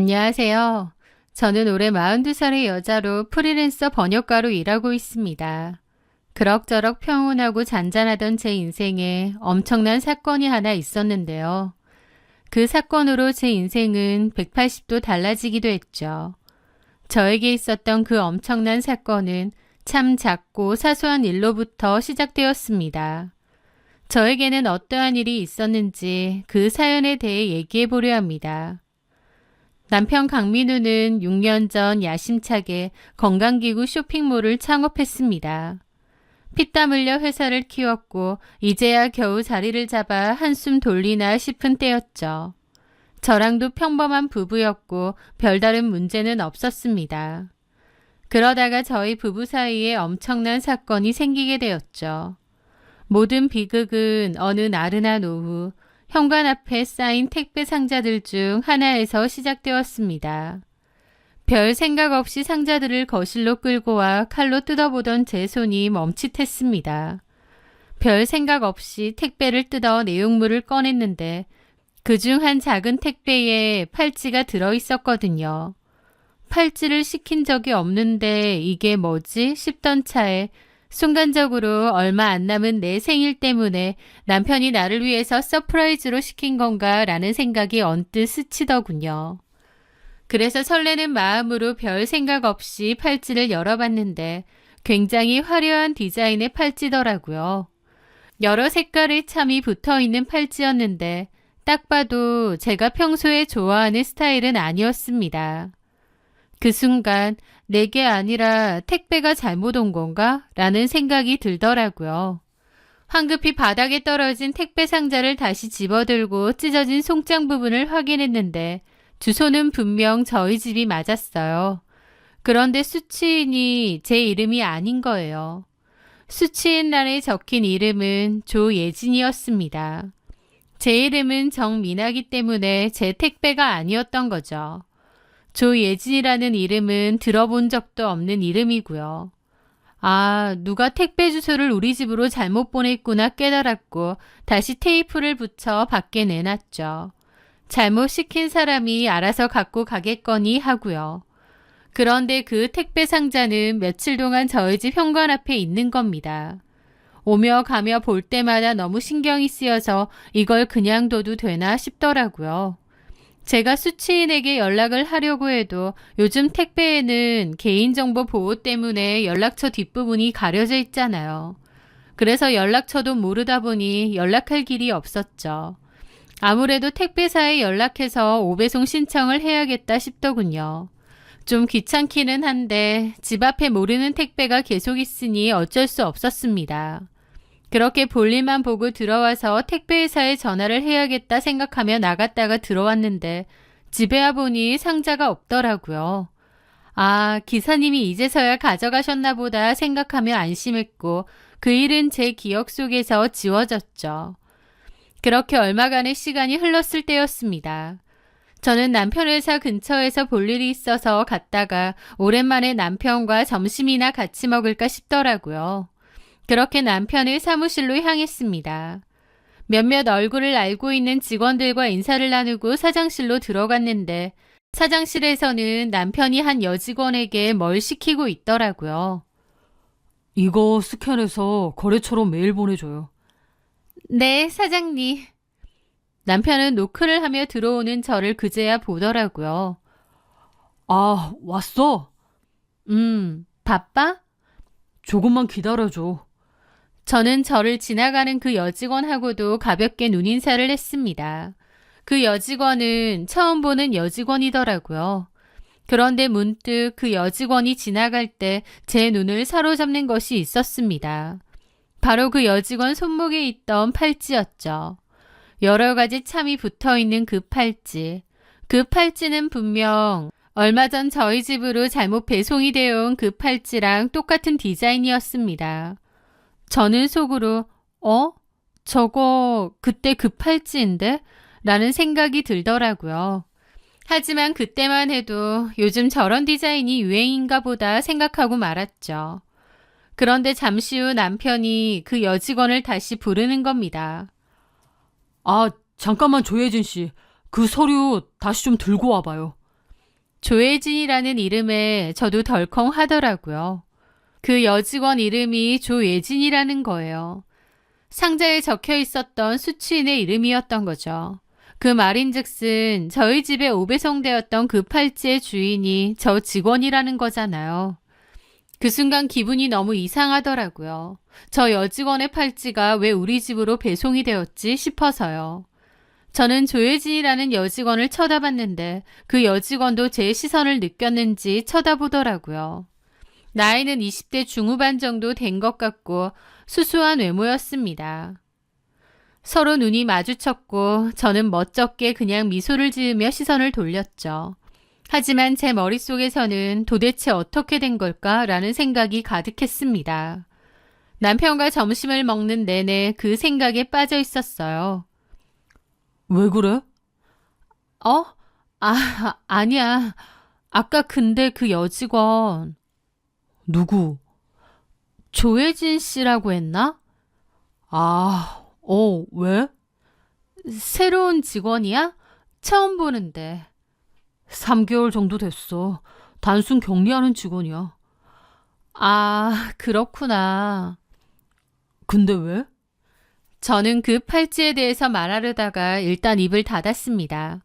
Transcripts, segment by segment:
안녕하세요. 저는 올해 42살의 여자로 프리랜서 번역가로 일하고 있습니다. 그럭저럭 평온하고 잔잔하던 제 인생에 엄청난 사건이 하나 있었는데요. 그 사건으로 제 인생은 180도 달라지기도 했죠. 저에게 있었던 그 엄청난 사건은 참 작고 사소한 일로부터 시작되었습니다. 저에게는 어떠한 일이 있었는지 그 사연에 대해 얘기해 보려 합니다. 남편 강민우는 6년 전 야심차게 건강기구 쇼핑몰을 창업했습니다. 피땀 흘려 회사를 키웠고 이제야 겨우 자리를 잡아 한숨 돌리나 싶은 때였죠. 저랑도 평범한 부부였고 별다른 문제는 없었습니다. 그러다가 저희 부부 사이에 엄청난 사건이 생기게 되었죠. 모든 비극은 어느 나른한 오후 현관 앞에 쌓인 택배 상자들 중 하나에서 시작되었습니다. 별 생각 없이 상자들을 거실로 끌고 와 칼로 뜯어보던 제 손이 멈칫했습니다. 별 생각 없이 택배를 뜯어 내용물을 꺼냈는데 그중 한 작은 택배에 팔찌가 들어있었거든요. 팔찌를 시킨 적이 없는데 이게 뭐지 싶던 차에 순간적으로 얼마 안 남은 내 생일 때문에 남편이 나를 위해서 서프라이즈로 시킨 건가 라는 생각이 언뜻 스치더군요. 그래서 설레는 마음으로 별 생각 없이 팔찌를 열어봤는데 굉장히 화려한 디자인의 팔찌더라고요. 여러 색깔의 참이 붙어있는 팔찌였는데 딱 봐도 제가 평소에 좋아하는 스타일은 아니었습니다. 그 순간 내게 아니라 택배가 잘못 온 건가? 라는 생각이 들더라고요. 황급히 바닥에 떨어진 택배 상자를 다시 집어들고 찢어진 송장 부분을 확인했는데 주소는 분명 저희 집이 맞았어요. 그런데 수취인이 제 이름이 아닌 거예요. 수취인란에 적힌 이름은 조예진이었습니다. 제 이름은 정민아기 때문에 제 택배가 아니었던 거죠. 조예진이라는 이름은 들어본 적도 없는 이름이고요. 아, 누가 택배 주소를 우리 집으로 잘못 보냈구나 깨달았고 다시 테이프를 붙여 밖에 내놨죠. 잘못 시킨 사람이 알아서 갖고 가겠거니 하고요. 그런데 그 택배 상자는 며칠 동안 저희 집 현관 앞에 있는 겁니다. 오며 가며 볼 때마다 너무 신경이 쓰여서 이걸 그냥 둬도 되나 싶더라고요. 제가 수취인에게 연락을 하려고 해도 요즘 택배에는 개인정보 보호 때문에 연락처 뒷부분이 가려져 있잖아요. 그래서 연락처도 모르다 보니 연락할 길이 없었죠. 아무래도 택배사에 연락해서 오배송 신청을 해야겠다 싶더군요. 좀 귀찮기는 한데 집 앞에 모르는 택배가 계속 있으니 어쩔 수 없었습니다. 그렇게 볼일만 보고 들어와서 택배회사에 전화를 해야겠다 생각하며 나갔다가 들어왔는데 집에 와보니 상자가 없더라고요. 아, 기사님이 이제서야 가져가셨나 보다 생각하며 안심했고 그 일은 제 기억 속에서 지워졌죠. 그렇게 얼마간의 시간이 흘렀을 때였습니다. 저는 남편 회사 근처에서 볼 일이 있어서 갔다가 오랜만에 남편과 점심이나 같이 먹을까 싶더라고요. 그렇게 남편의 사무실로 향했습니다. 몇몇 얼굴을 알고 있는 직원들과 인사를 나누고 사장실로 들어갔는데 사장실에서는 남편이 한 여직원에게 뭘 시키고 있더라고요. 이거 스캔해서 거래처로 메일 보내줘요. 네, 사장님. 남편은 노크를 하며 들어오는 저를 그제야 보더라고요. 아, 왔어? 바빠? 조금만 기다려줘. 저는 저를 지나가는 그 여직원하고도 가볍게 눈인사를 했습니다. 그 여직원은 처음 보는 여직원이더라고요. 그런데 문득 그 여직원이 지나갈 때 제 눈을 사로잡는 것이 있었습니다. 바로 그 여직원 손목에 있던 팔찌였죠. 여러 가지 참이 붙어있는 그 팔찌. 그 팔찌는 분명 얼마 전 저희 집으로 잘못 배송이 되어 온 그 팔찌랑 똑같은 디자인이었습니다. 저는 속으로 저거 그때 그 팔찌인데? 라는 생각이 들더라고요. 하지만 그때만 해도 요즘 저런 디자인이 유행인가 보다 생각하고 말았죠. 그런데 잠시 후 남편이 그 여직원을 다시 부르는 겁니다. 아, 잠깐만 조혜진 씨. 그 서류 다시 좀 들고 와봐요. 조혜진이라는 이름에 저도 덜컹 하더라고요. 그 여직원 이름이 조예진이라는 거예요. 상자에 적혀 있었던 수취인의 이름이었던 거죠. 그 말인즉슨 저희 집에 오배송되었던 그 팔찌의 주인이 저 직원이라는 거잖아요. 그 순간 기분이 너무 이상하더라고요. 저 여직원의 팔찌가 왜 우리 집으로 배송이 되었지 싶어서요. 저는 조혜진이라는 여직원을 쳐다봤는데 그 여직원도 제 시선을 느꼈는지 쳐다보더라고요. 나이는 20대 중후반 정도 된 것 같고 수수한 외모였습니다. 서로 눈이 마주쳤고 저는 멋쩍게 그냥 미소를 지으며 시선을 돌렸죠. 하지만 제 머릿속에서는 도대체 어떻게 된 걸까라는 생각이 가득했습니다. 남편과 점심을 먹는 내내 그 생각에 빠져 있었어요. 왜 그래? 아니야. 아까 근데 그 여직원 누구? 조혜진 씨라고 했나? 왜? 새로운 직원이야? 처음 보는데. 3개월 정도 됐어. 단순 격리하는 직원이야. 그렇구나. 근데 왜? 저는 그 팔찌에 대해서 말하려다가 일단 입을 닫았습니다.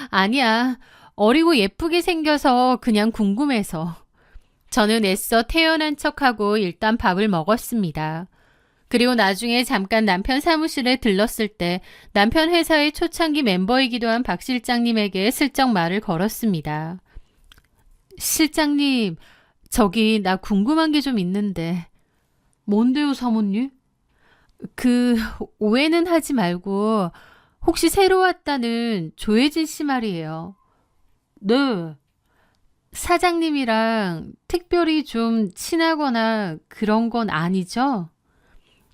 아니야. 어리고 예쁘게 생겨서 그냥 궁금해서. 저는 애써 태연한 척하고 일단 밥을 먹었습니다. 그리고 나중에 잠깐 남편 사무실에 들렀을 때 남편 회사의 초창기 멤버이기도 한 박 실장님에게 슬쩍 말을 걸었습니다. 실장님, 저기 나 궁금한 게 좀 있는데. 뭔데요, 사모님? 오해는 하지 말고 혹시 새로 왔다는 조혜진 씨 말이에요. 네. 사장님이랑 특별히 좀 친하거나 그런 건 아니죠?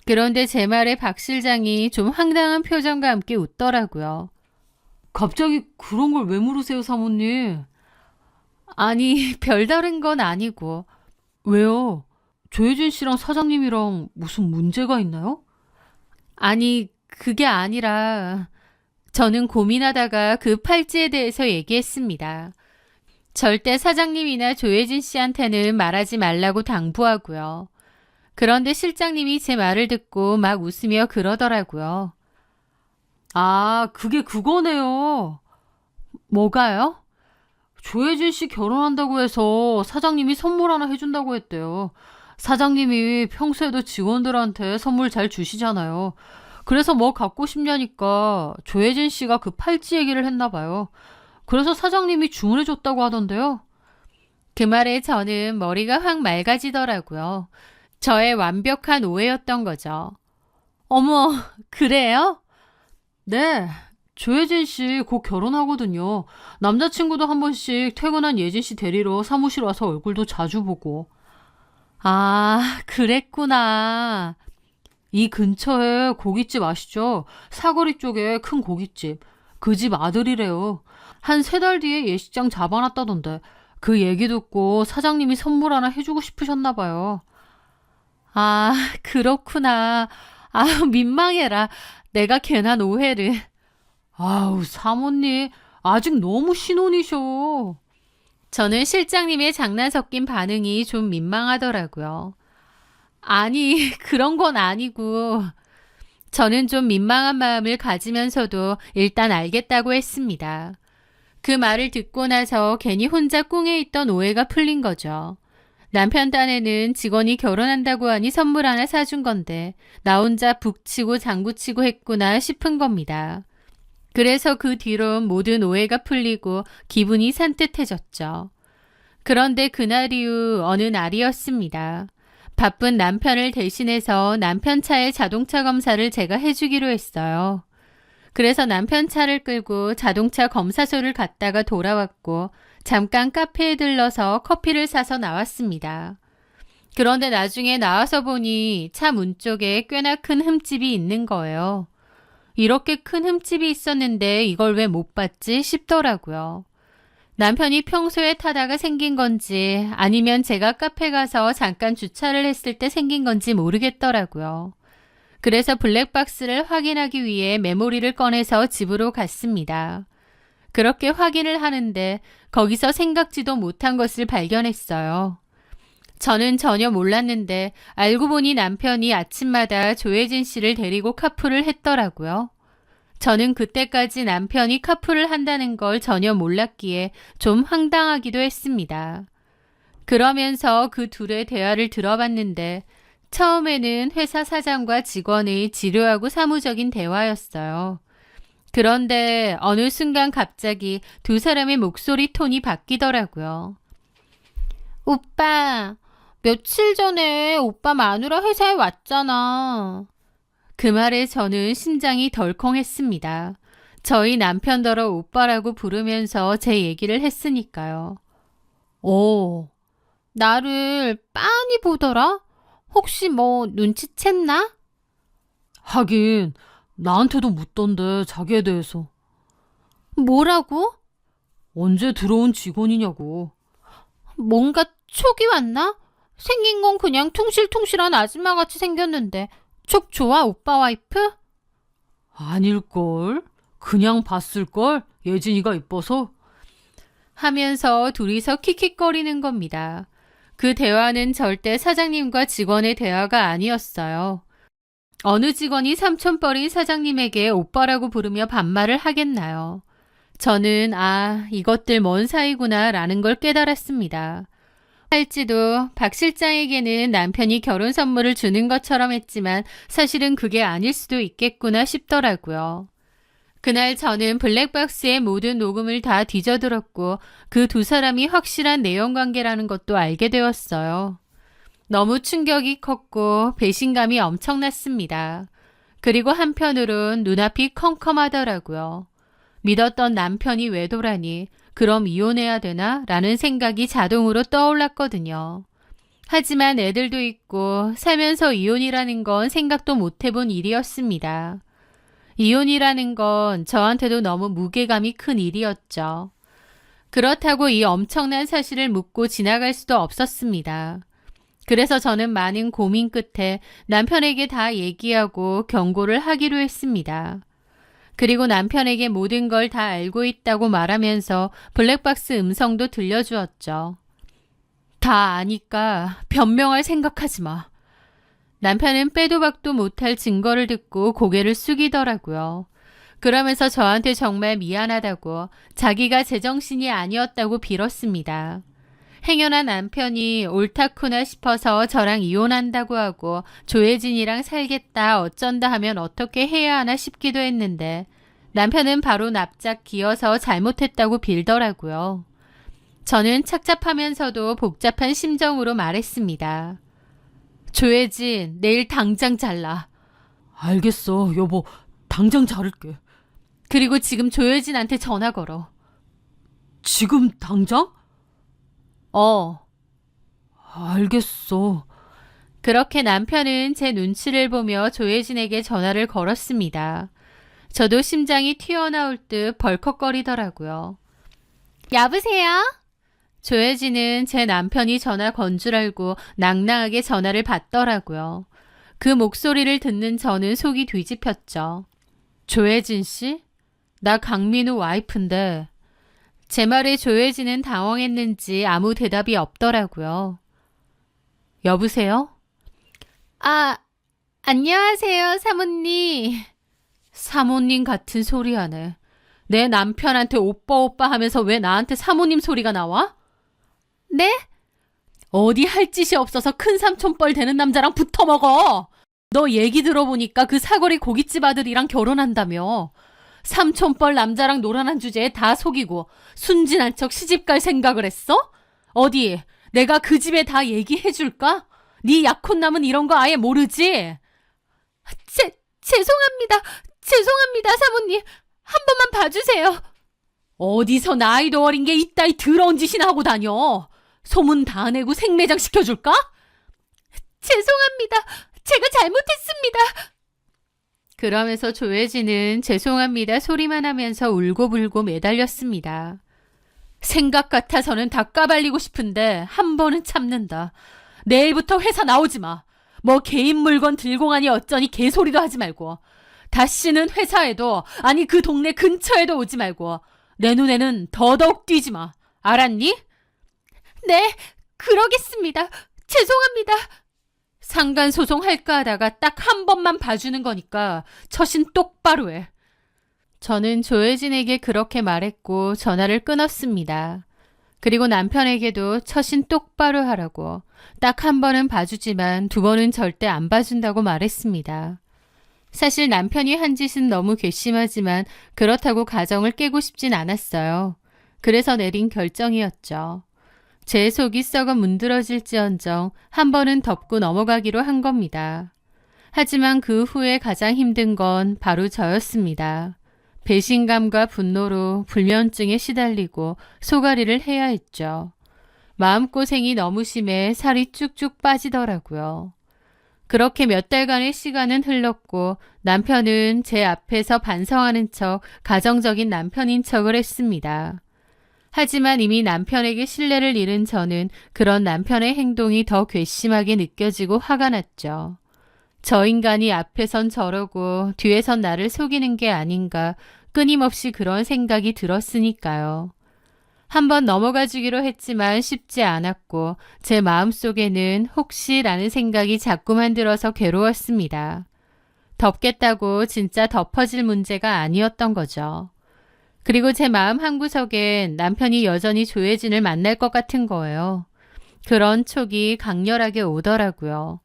그런데 제 말에 박 실장이 좀 황당한 표정과 함께 웃더라고요. 갑자기 그런 걸 왜 물으세요, 사모님? 아니, 별다른 건 아니고. 왜요? 조혜진 씨랑 사장님이랑 무슨 문제가 있나요? 아니, 그게 아니라 저는 고민하다가 그 팔찌에 대해서 얘기했습니다. 절대 사장님이나 조혜진 씨한테는 말하지 말라고 당부하고요. 그런데 실장님이 제 말을 듣고 막 웃으며 그러더라고요. 그게 그거네요. 뭐가요? 조혜진 씨 결혼한다고 해서 사장님이 선물 하나 해준다고 했대요. 사장님이 평소에도 직원들한테 선물 잘 주시잖아요. 그래서 뭐 갖고 싶냐니까 조혜진 씨가 그 팔찌 얘기를 했나 봐요. 그래서 사장님이 주문해줬다고 하던데요. 그 말에 저는 머리가 확 맑아지더라고요. 저의 완벽한 오해였던 거죠. 어머, 그래요? 네, 조혜진 씨 곧 결혼하거든요. 남자친구도 한 번씩 퇴근한 예진 씨 데리러 사무실 와서 얼굴도 자주 보고. 그랬구나. 이 근처에 고깃집 아시죠? 사거리 쪽에 큰 고깃집. 그 집 아들이래요. 한 3달 뒤에 예식장 잡아놨다던데. 그 얘기 듣고 사장님이 선물 하나 해주고 싶으셨나 봐요. 그렇구나. 민망해라. 내가 괜한 오해를. 사모님, 아직 너무 신혼이셔. 저는 실장님의 장난 섞인 반응이 좀 민망하더라고요. 아니, 그런 건 아니고. 저는 좀 민망한 마음을 가지면서도 일단 알겠다고 했습니다. 그 말을 듣고 나서 괜히 혼자 꿍해 있던 오해가 풀린 거죠. 남편 딴에는 직원이 결혼한다고 하니 선물 하나 사준 건데 나 혼자 북치고 장구치고 했구나 싶은 겁니다. 그래서 그 뒤론 모든 오해가 풀리고 기분이 산뜻해졌죠. 그런데 그날 이후 어느 날이었습니다. 바쁜 남편을 대신해서 남편 차의 자동차 검사를 제가 해주기로 했어요. 그래서 남편 차를 끌고 자동차 검사소를 갔다가 돌아왔고 잠깐 카페에 들러서 커피를 사서 나왔습니다. 그런데 나중에 나와서 보니 차 문 쪽에 꽤나 큰 흠집이 있는 거예요. 이렇게 큰 흠집이 있었는데 이걸 왜 못 봤지 싶더라고요. 남편이 평소에 타다가 생긴 건지 아니면 제가 카페 가서 잠깐 주차를 했을 때 생긴 건지 모르겠더라고요. 그래서 블랙박스를 확인하기 위해 메모리를 꺼내서 집으로 갔습니다. 그렇게 확인을 하는데 거기서 생각지도 못한 것을 발견했어요. 저는 전혀 몰랐는데 알고 보니 남편이 아침마다 조혜진 씨를 데리고 카풀을 했더라고요. 저는 그때까지 남편이 카풀을 한다는 걸 전혀 몰랐기에 좀 황당하기도 했습니다. 그러면서 그 둘의 대화를 들어봤는데 처음에는 회사 사장과 직원의 지루하고 사무적인 대화였어요. 그런데 어느 순간 갑자기 두 사람의 목소리 톤이 바뀌더라고요. 오빠, 며칠 전에 오빠 마누라 회사에 왔잖아. 그 말에 저는 심장이 덜컹했습니다. 저희 남편더러 오빠라고 부르면서 제 얘기를 했으니까요. 나를 빤히 보더라? 혹시 뭐 눈치챘나? 하긴 나한테도 묻던데 자기에 대해서. 뭐라고? 언제 들어온 직원이냐고. 뭔가 촉이 왔나? 생긴 건 그냥 퉁실퉁실한 아줌마같이 생겼는데 촉 좋아, 오빠 와이프? 아닐걸? 그냥 봤을걸? 예진이가 이뻐서? 하면서 둘이서 킥킥거리는 겁니다. 그 대화는 절대 사장님과 직원의 대화가 아니었어요. 어느 직원이 삼촌뻘인 사장님에게 오빠라고 부르며 반말을 하겠나요? 저는 이것들 뭔 사이구나 라는 걸 깨달았습니다. 할지도 박 실장에게는 남편이 결혼 선물을 주는 것처럼 했지만 사실은 그게 아닐 수도 있겠구나 싶더라고요. 그날 저는 블랙박스의 모든 녹음을 다 뒤져들었고 그 두 사람이 확실한 내연관계라는 것도 알게 되었어요. 너무 충격이 컸고 배신감이 엄청났습니다. 그리고 한편으론 눈앞이 컴컴하더라고요. 믿었던 남편이 외도라니 그럼 이혼해야 되나? 라는 생각이 자동으로 떠올랐거든요. 하지만 애들도 있고 살면서 이혼이라는 건 생각도 못 해본 일이었습니다. 이혼이라는 건 저한테도 너무 무게감이 큰 일이었죠. 그렇다고 이 엄청난 사실을 묻고 지나갈 수도 없었습니다. 그래서 저는 많은 고민 끝에 남편에게 다 얘기하고 경고를 하기로 했습니다. 그리고 남편에게 모든 걸 다 알고 있다고 말하면서 블랙박스 음성도 들려주었죠. 다 아니까 변명할 생각하지 마. 남편은 빼도 박도 못할 증거를 듣고 고개를 숙이더라고요. 그러면서 저한테 정말 미안하다고 자기가 제정신이 아니었다고 빌었습니다. 행여나 남편이 옳다구나 싶어서 저랑 이혼한다고 하고 조혜진이랑 살겠다 어쩐다 하면 어떻게 해야 하나 싶기도 했는데 남편은 바로 납작 기어서 잘못했다고 빌더라고요. 저는 착잡하면서도 복잡한 심정으로 말했습니다. 조혜진, 내일 당장 잘라. 알겠어, 여보. 당장 자를게. 그리고 지금 조혜진한테 전화 걸어. 지금 당장? 알겠어. 그렇게 남편은 제 눈치를 보며 조혜진에게 전화를 걸었습니다. 저도 심장이 튀어나올 듯 벌컥거리더라고요. 여보세요? 조혜진은 제 남편이 전화 건 줄 알고 낭낭하게 전화를 받더라고요. 그 목소리를 듣는 저는 속이 뒤집혔죠. 조혜진 씨? 나 강민우 와이프인데. 제 말에 조혜진은 당황했는지 아무 대답이 없더라고요. 여보세요? 안녕하세요, 사모님. 사모님 같은 소리 하네. 내 남편한테 오빠 하면서 왜 나한테 사모님 소리가 나와? 네? 어디 할 짓이 없어서 큰 삼촌뻘 되는 남자랑 붙어먹어. 너 얘기 들어보니까 그 사거리 고깃집 아들이랑 결혼한다며. 삼촌뻘 남자랑 노란한 주제에 다 속이고 순진한 척 시집갈 생각을 했어? 어디 내가 그 집에 다 얘기해줄까? 네 약혼남은 이런 거 아예 모르지? 죄송합니다 사모님. 한 번만 봐주세요. 어디서 나이도 어린 게 이따위 더러운 짓이나 하고 다녀. 소문 다 내고 생매장 시켜줄까? 죄송합니다. 제가 잘못했습니다. 그러면서 조혜진은 죄송합니다 소리만 하면서 울고불고 매달렸습니다. 생각 같아서는 다 까발리고 싶은데 한 번은 참는다. 내일부터 회사 나오지 마. 뭐 개인 물건 들고 가니 어쩌니 개소리도 하지 말고. 다시는 회사에도 아니 그 동네 근처에도 오지 말고. 내 눈에는 더더욱 띄지 마. 알았니? 네, 그러겠습니다. 죄송합니다. 상간소송 할까 하다가 딱 한 번만 봐주는 거니까 처신 똑바로 해. 저는 조혜진에게 그렇게 말했고 전화를 끊었습니다. 그리고 남편에게도 처신 똑바로 하라고 딱 한 번은 봐주지만 두 번은 절대 안 봐준다고 말했습니다. 사실 남편이 한 짓은 너무 괘씸하지만 그렇다고 가정을 깨고 싶진 않았어요. 그래서 내린 결정이었죠. 제 속이 썩어 문드러질지언정 한 번은 덮고 넘어가기로 한 겁니다. 하지만 그 후에 가장 힘든 건 바로 저였습니다. 배신감과 분노로 불면증에 시달리고 소가리를 해야 했죠. 마음고생이 너무 심해 살이 쭉쭉 빠지더라고요. 그렇게 몇 달간의 시간은 흘렀고 남편은 제 앞에서 반성하는 척 가정적인 남편인 척을 했습니다. 하지만 이미 남편에게 신뢰를 잃은 저는 그런 남편의 행동이 더 괘씸하게 느껴지고 화가 났죠. 저 인간이 앞에선 저러고 뒤에선 나를 속이는 게 아닌가 끊임없이 그런 생각이 들었으니까요. 한번 넘어가 주기로 했지만 쉽지 않았고 제 마음속에는 혹시라는 생각이 자꾸만 들어서 괴로웠습니다. 덮겠다고 진짜 덮어질 문제가 아니었던 거죠. 그리고 제 마음 한구석엔 남편이 여전히 조혜진을 만날 것 같은 거예요. 그런 촉이 강렬하게 오더라고요.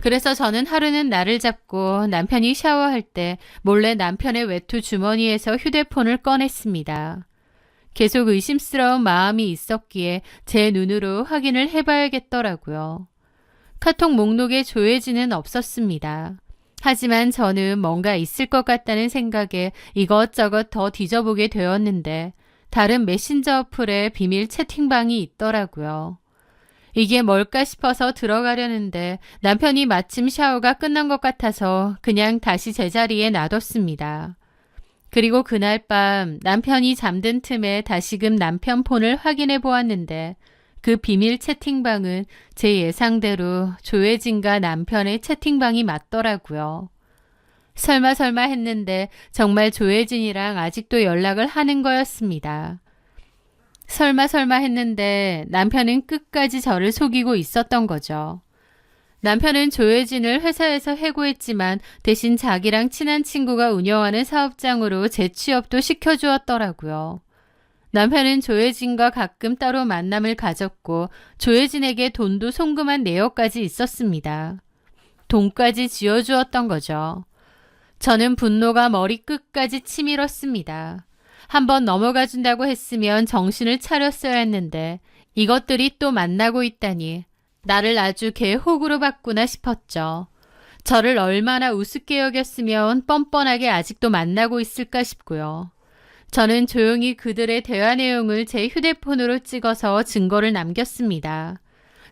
그래서 저는 하루는 날을 잡고 남편이 샤워할 때 몰래 남편의 외투 주머니에서 휴대폰을 꺼냈습니다. 계속 의심스러운 마음이 있었기에 제 눈으로 확인을 해봐야겠더라고요. 카톡 목록에 조혜진은 없었습니다. 하지만 저는 뭔가 있을 것 같다는 생각에 이것저것 더 뒤져보게 되었는데 다른 메신저 어플에 비밀 채팅방이 있더라고요. 이게 뭘까 싶어서 들어가려는데 남편이 마침 샤워가 끝난 것 같아서 그냥 다시 제자리에 놔뒀습니다. 그리고 그날 밤 남편이 잠든 틈에 다시금 남편 폰을 확인해 보았는데 그 비밀 채팅방은 제 예상대로 조혜진과 남편의 채팅방이 맞더라고요. 설마 했는데 정말 조혜진이랑 아직도 연락을 하는 거였습니다. 설마 했는데 남편은 끝까지 저를 속이고 있었던 거죠. 남편은 조혜진을 회사에서 해고했지만 대신 자기랑 친한 친구가 운영하는 사업장으로 재취업도 시켜주었더라고요. 남편은 조혜진과 가끔 따로 만남을 가졌고 조혜진에게 돈도 송금한 내역까지 있었습니다. 돈까지 지어주었던 거죠. 저는 분노가 머리 끝까지 치밀었습니다. 한번 넘어가 준다고 했으면 정신을 차렸어야 했는데 이것들이 또 만나고 있다니 나를 아주 개호구로 봤구나 싶었죠. 저를 얼마나 우습게 여겼으면 뻔뻔하게 아직도 만나고 있을까 싶고요. 저는 조용히 그들의 대화 내용을 제 휴대폰으로 찍어서 증거를 남겼습니다.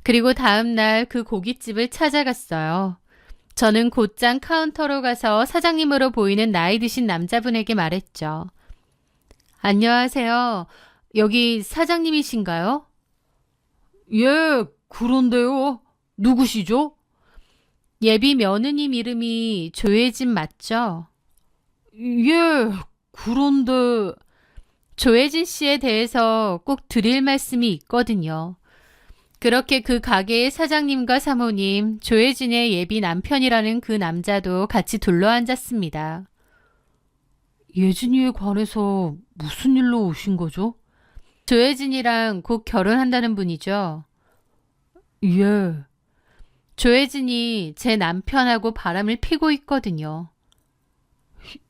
그리고 다음 날 그 고깃집을 찾아갔어요. 저는 곧장 카운터로 가서 사장님으로 보이는 나이 드신 남자분에게 말했죠. 안녕하세요. 여기 사장님이신가요? 예, 그런데요. 누구시죠? 예비 며느님 이름이 조혜진 맞죠? 예, 그런데 조혜진 씨에 대해서 꼭 드릴 말씀이 있거든요. 그렇게 그 가게의 사장님과 사모님, 조혜진의 예비 남편이라는 그 남자도 같이 둘러앉았습니다. 예진이에 관해서 무슨 일로 오신 거죠? 조혜진이랑 곧 결혼한다는 분이죠. 예. 조혜진이 제 남편하고 바람을 피고 있거든요.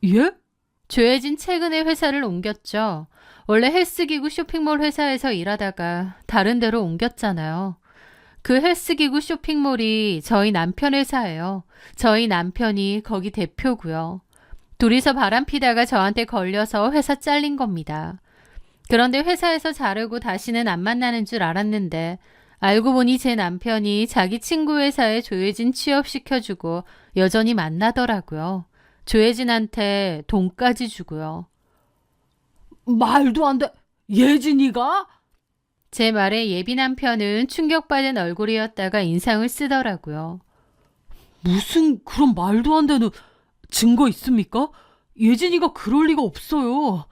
예? 조혜진 최근에 회사를 옮겼죠. 원래 헬스기구 쇼핑몰 회사에서 일하다가 다른 데로 옮겼잖아요. 그 헬스기구 쇼핑몰이 저희 남편 회사예요. 저희 남편이 거기 대표고요. 둘이서 바람 피다가 저한테 걸려서 회사 잘린 겁니다. 그런데 회사에서 자르고 다시는 안 만나는 줄 알았는데 알고 보니 제 남편이 자기 친구 회사에 조혜진 취업시켜주고 여전히 만나더라고요. 조혜진한테 돈까지 주고요. 말도 안 돼. 예진이가? 제 말에 예비 남편은 충격받은 얼굴이었다가 인상을 쓰더라고요. 무슨 그런 말도 안 되는 증거 있습니까? 예진이가 그럴 리가 없어요.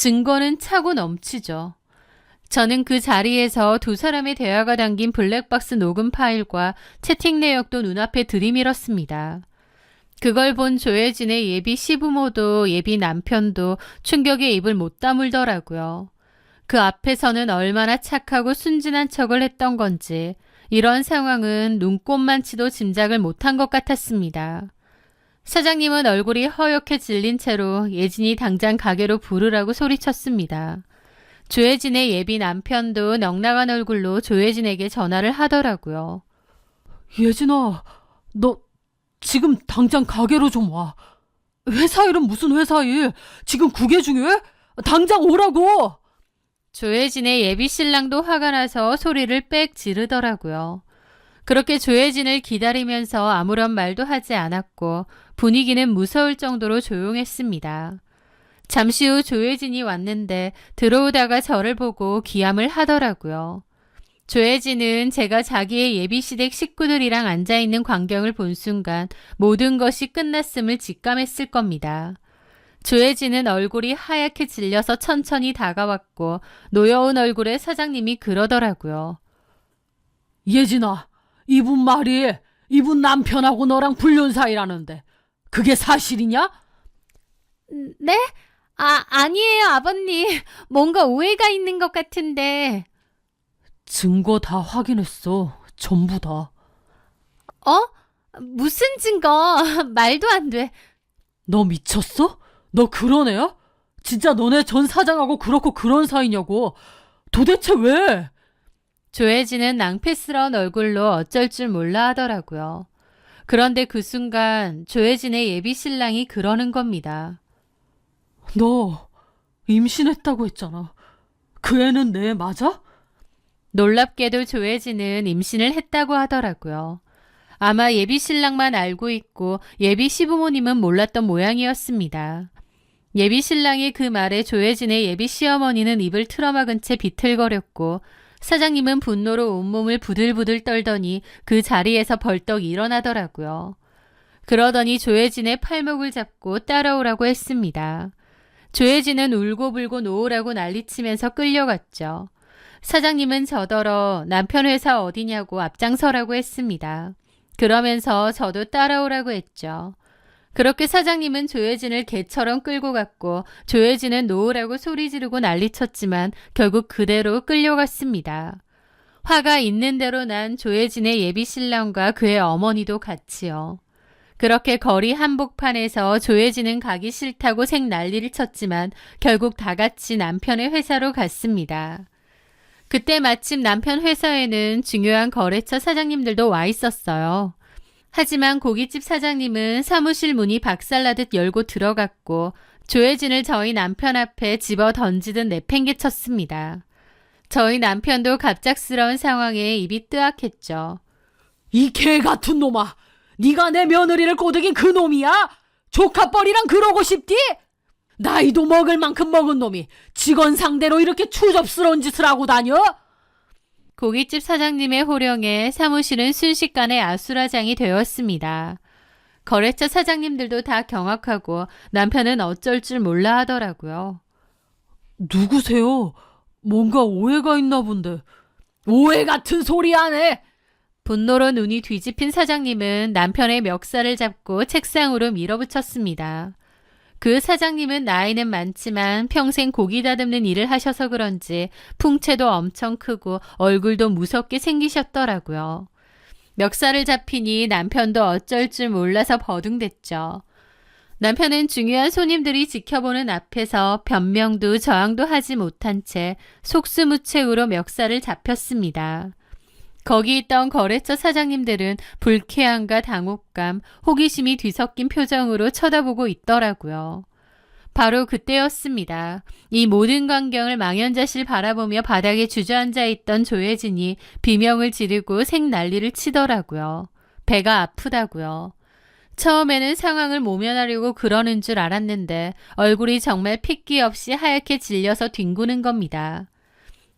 증거는 차고 넘치죠. 저는 그 자리에서 두 사람의 대화가 담긴 블랙박스 녹음 파일과 채팅 내역도 눈앞에 들이밀었습니다. 그걸 본 조혜진의 예비 시부모도 예비 남편도 충격에 입을 못 다물더라고요. 그 앞에서는 얼마나 착하고 순진한 척을 했던 건지 이런 상황은 눈꼽만치도 짐작을 못한 것 같았습니다. 사장님은 얼굴이 허옇게 질린 채로 예진이 당장 가게로 부르라고 소리쳤습니다. 조혜진의 예비 남편도 넉나간 얼굴로 조혜진에게 전화를 하더라고요. 예진아, 너 지금 당장 가게로 좀 와. 회사 일은 무슨 회사 일? 지금 국외 중요해? 당장 오라고! 조혜진의 예비 신랑도 화가 나서 소리를 빽 지르더라고요. 그렇게 조혜진을 기다리면서 아무런 말도 하지 않았고 분위기는 무서울 정도로 조용했습니다. 잠시 후 조혜진이 왔는데 들어오다가 저를 보고 기함을 하더라고요. 조혜진은 제가 자기의 예비시댁 식구들이랑 앉아있는 광경을 본 순간 모든 것이 끝났음을 직감했을 겁니다. 조혜진은 얼굴이 하얗게 질려서 천천히 다가왔고 노여운 얼굴에 사장님이 그러더라고요. 예진아, 이분 남편하고 너랑 불륜 사이라는데 그게 사실이냐? 네? 아니에요, 아버님. 뭔가 오해가 있는 것 같은데. 증거 다 확인했어. 전부 다. 무슨 증거? 말도 안 돼. 너 미쳤어? 너 그런 애야? 진짜 너네 전 사장하고 그렇고 그런 사이냐고. 도대체 왜? 조혜진은 낭패스러운 얼굴로 어쩔 줄 몰라 하더라고요. 그런데 그 순간 조혜진의 예비 신랑이 그러는 겁니다. 너 임신했다고 했잖아. 그 애는 내 맞아? 놀랍게도 조혜진은 임신을 했다고 하더라고요. 아마 예비 신랑만 알고 있고 예비 시부모님은 몰랐던 모양이었습니다. 예비 신랑의 그 말에 조혜진의 예비 시어머니는 입을 틀어막은 채 비틀거렸고 사장님은 분노로 온몸을 부들부들 떨더니 그 자리에서 벌떡 일어나더라고요. 그러더니 조혜진의 팔목을 잡고 따라오라고 했습니다. 조혜진은 울고불고 놓으라고 난리치면서 끌려갔죠. 사장님은 저더러 남편 회사 어디냐고 앞장서라고 했습니다. 그러면서 저도 따라오라고 했죠. 그렇게 사장님은 조혜진을 개처럼 끌고 갔고 조혜진은 놓으라고 소리 지르고 난리쳤지만 결국 그대로 끌려갔습니다. 화가 있는 대로 난 조혜진의 예비 신랑과 그의 어머니도 같이요. 그렇게 거리 한복판에서 조혜진은 가기 싫다고 색 난리를 쳤지만 결국 다 같이 남편의 회사로 갔습니다. 그때 마침 남편 회사에는 중요한 거래처 사장님들도 와 있었어요. 하지만 고깃집 사장님은 사무실 문이 박살나듯 열고 들어갔고 조혜진을 저희 남편 앞에 집어 던지듯 내팽개쳤습니다. 저희 남편도 갑작스러운 상황에 입이 뜨악했죠. 이 개 같은 놈아! 네가 내 며느리를 꼬드긴 그 놈이야? 조카뻘이랑 그러고 싶디? 나이도 먹을 만큼 먹은 놈이 직원 상대로 이렇게 추접스러운 짓을 하고 다녀? 고깃집 사장님의 호령에 사무실은 순식간에 아수라장이 되었습니다. 거래처 사장님들도 다 경악하고 남편은 어쩔 줄 몰라 하더라고요. 누구세요? 뭔가 오해가 있나 본데. 오해 같은 소리 안 해! 분노로 눈이 뒤집힌 사장님은 남편의 멱살을 잡고 책상으로 밀어붙였습니다. 그 사장님은 나이는 많지만 평생 고기 다듬는 일을 하셔서 그런지 풍채도 엄청 크고 얼굴도 무섭게 생기셨더라고요. 멱살을 잡히니 남편도 어쩔 줄 몰라서 버둥댔죠. 남편은 중요한 손님들이 지켜보는 앞에서 변명도 저항도 하지 못한 채 속수무책으로 멱살을 잡혔습니다. 거기 있던 거래처 사장님들은 불쾌함과 당혹감, 호기심이 뒤섞인 표정으로 쳐다보고 있더라고요. 바로 그때였습니다. 이 모든 광경을 망연자실 바라보며 바닥에 주저앉아 있던 조혜진이 비명을 지르고 생난리를 치더라고요. 배가 아프다고요. 처음에는 상황을 모면하려고 그러는 줄 알았는데 얼굴이 정말 핏기 없이 하얗게 질려서 뒹구는 겁니다.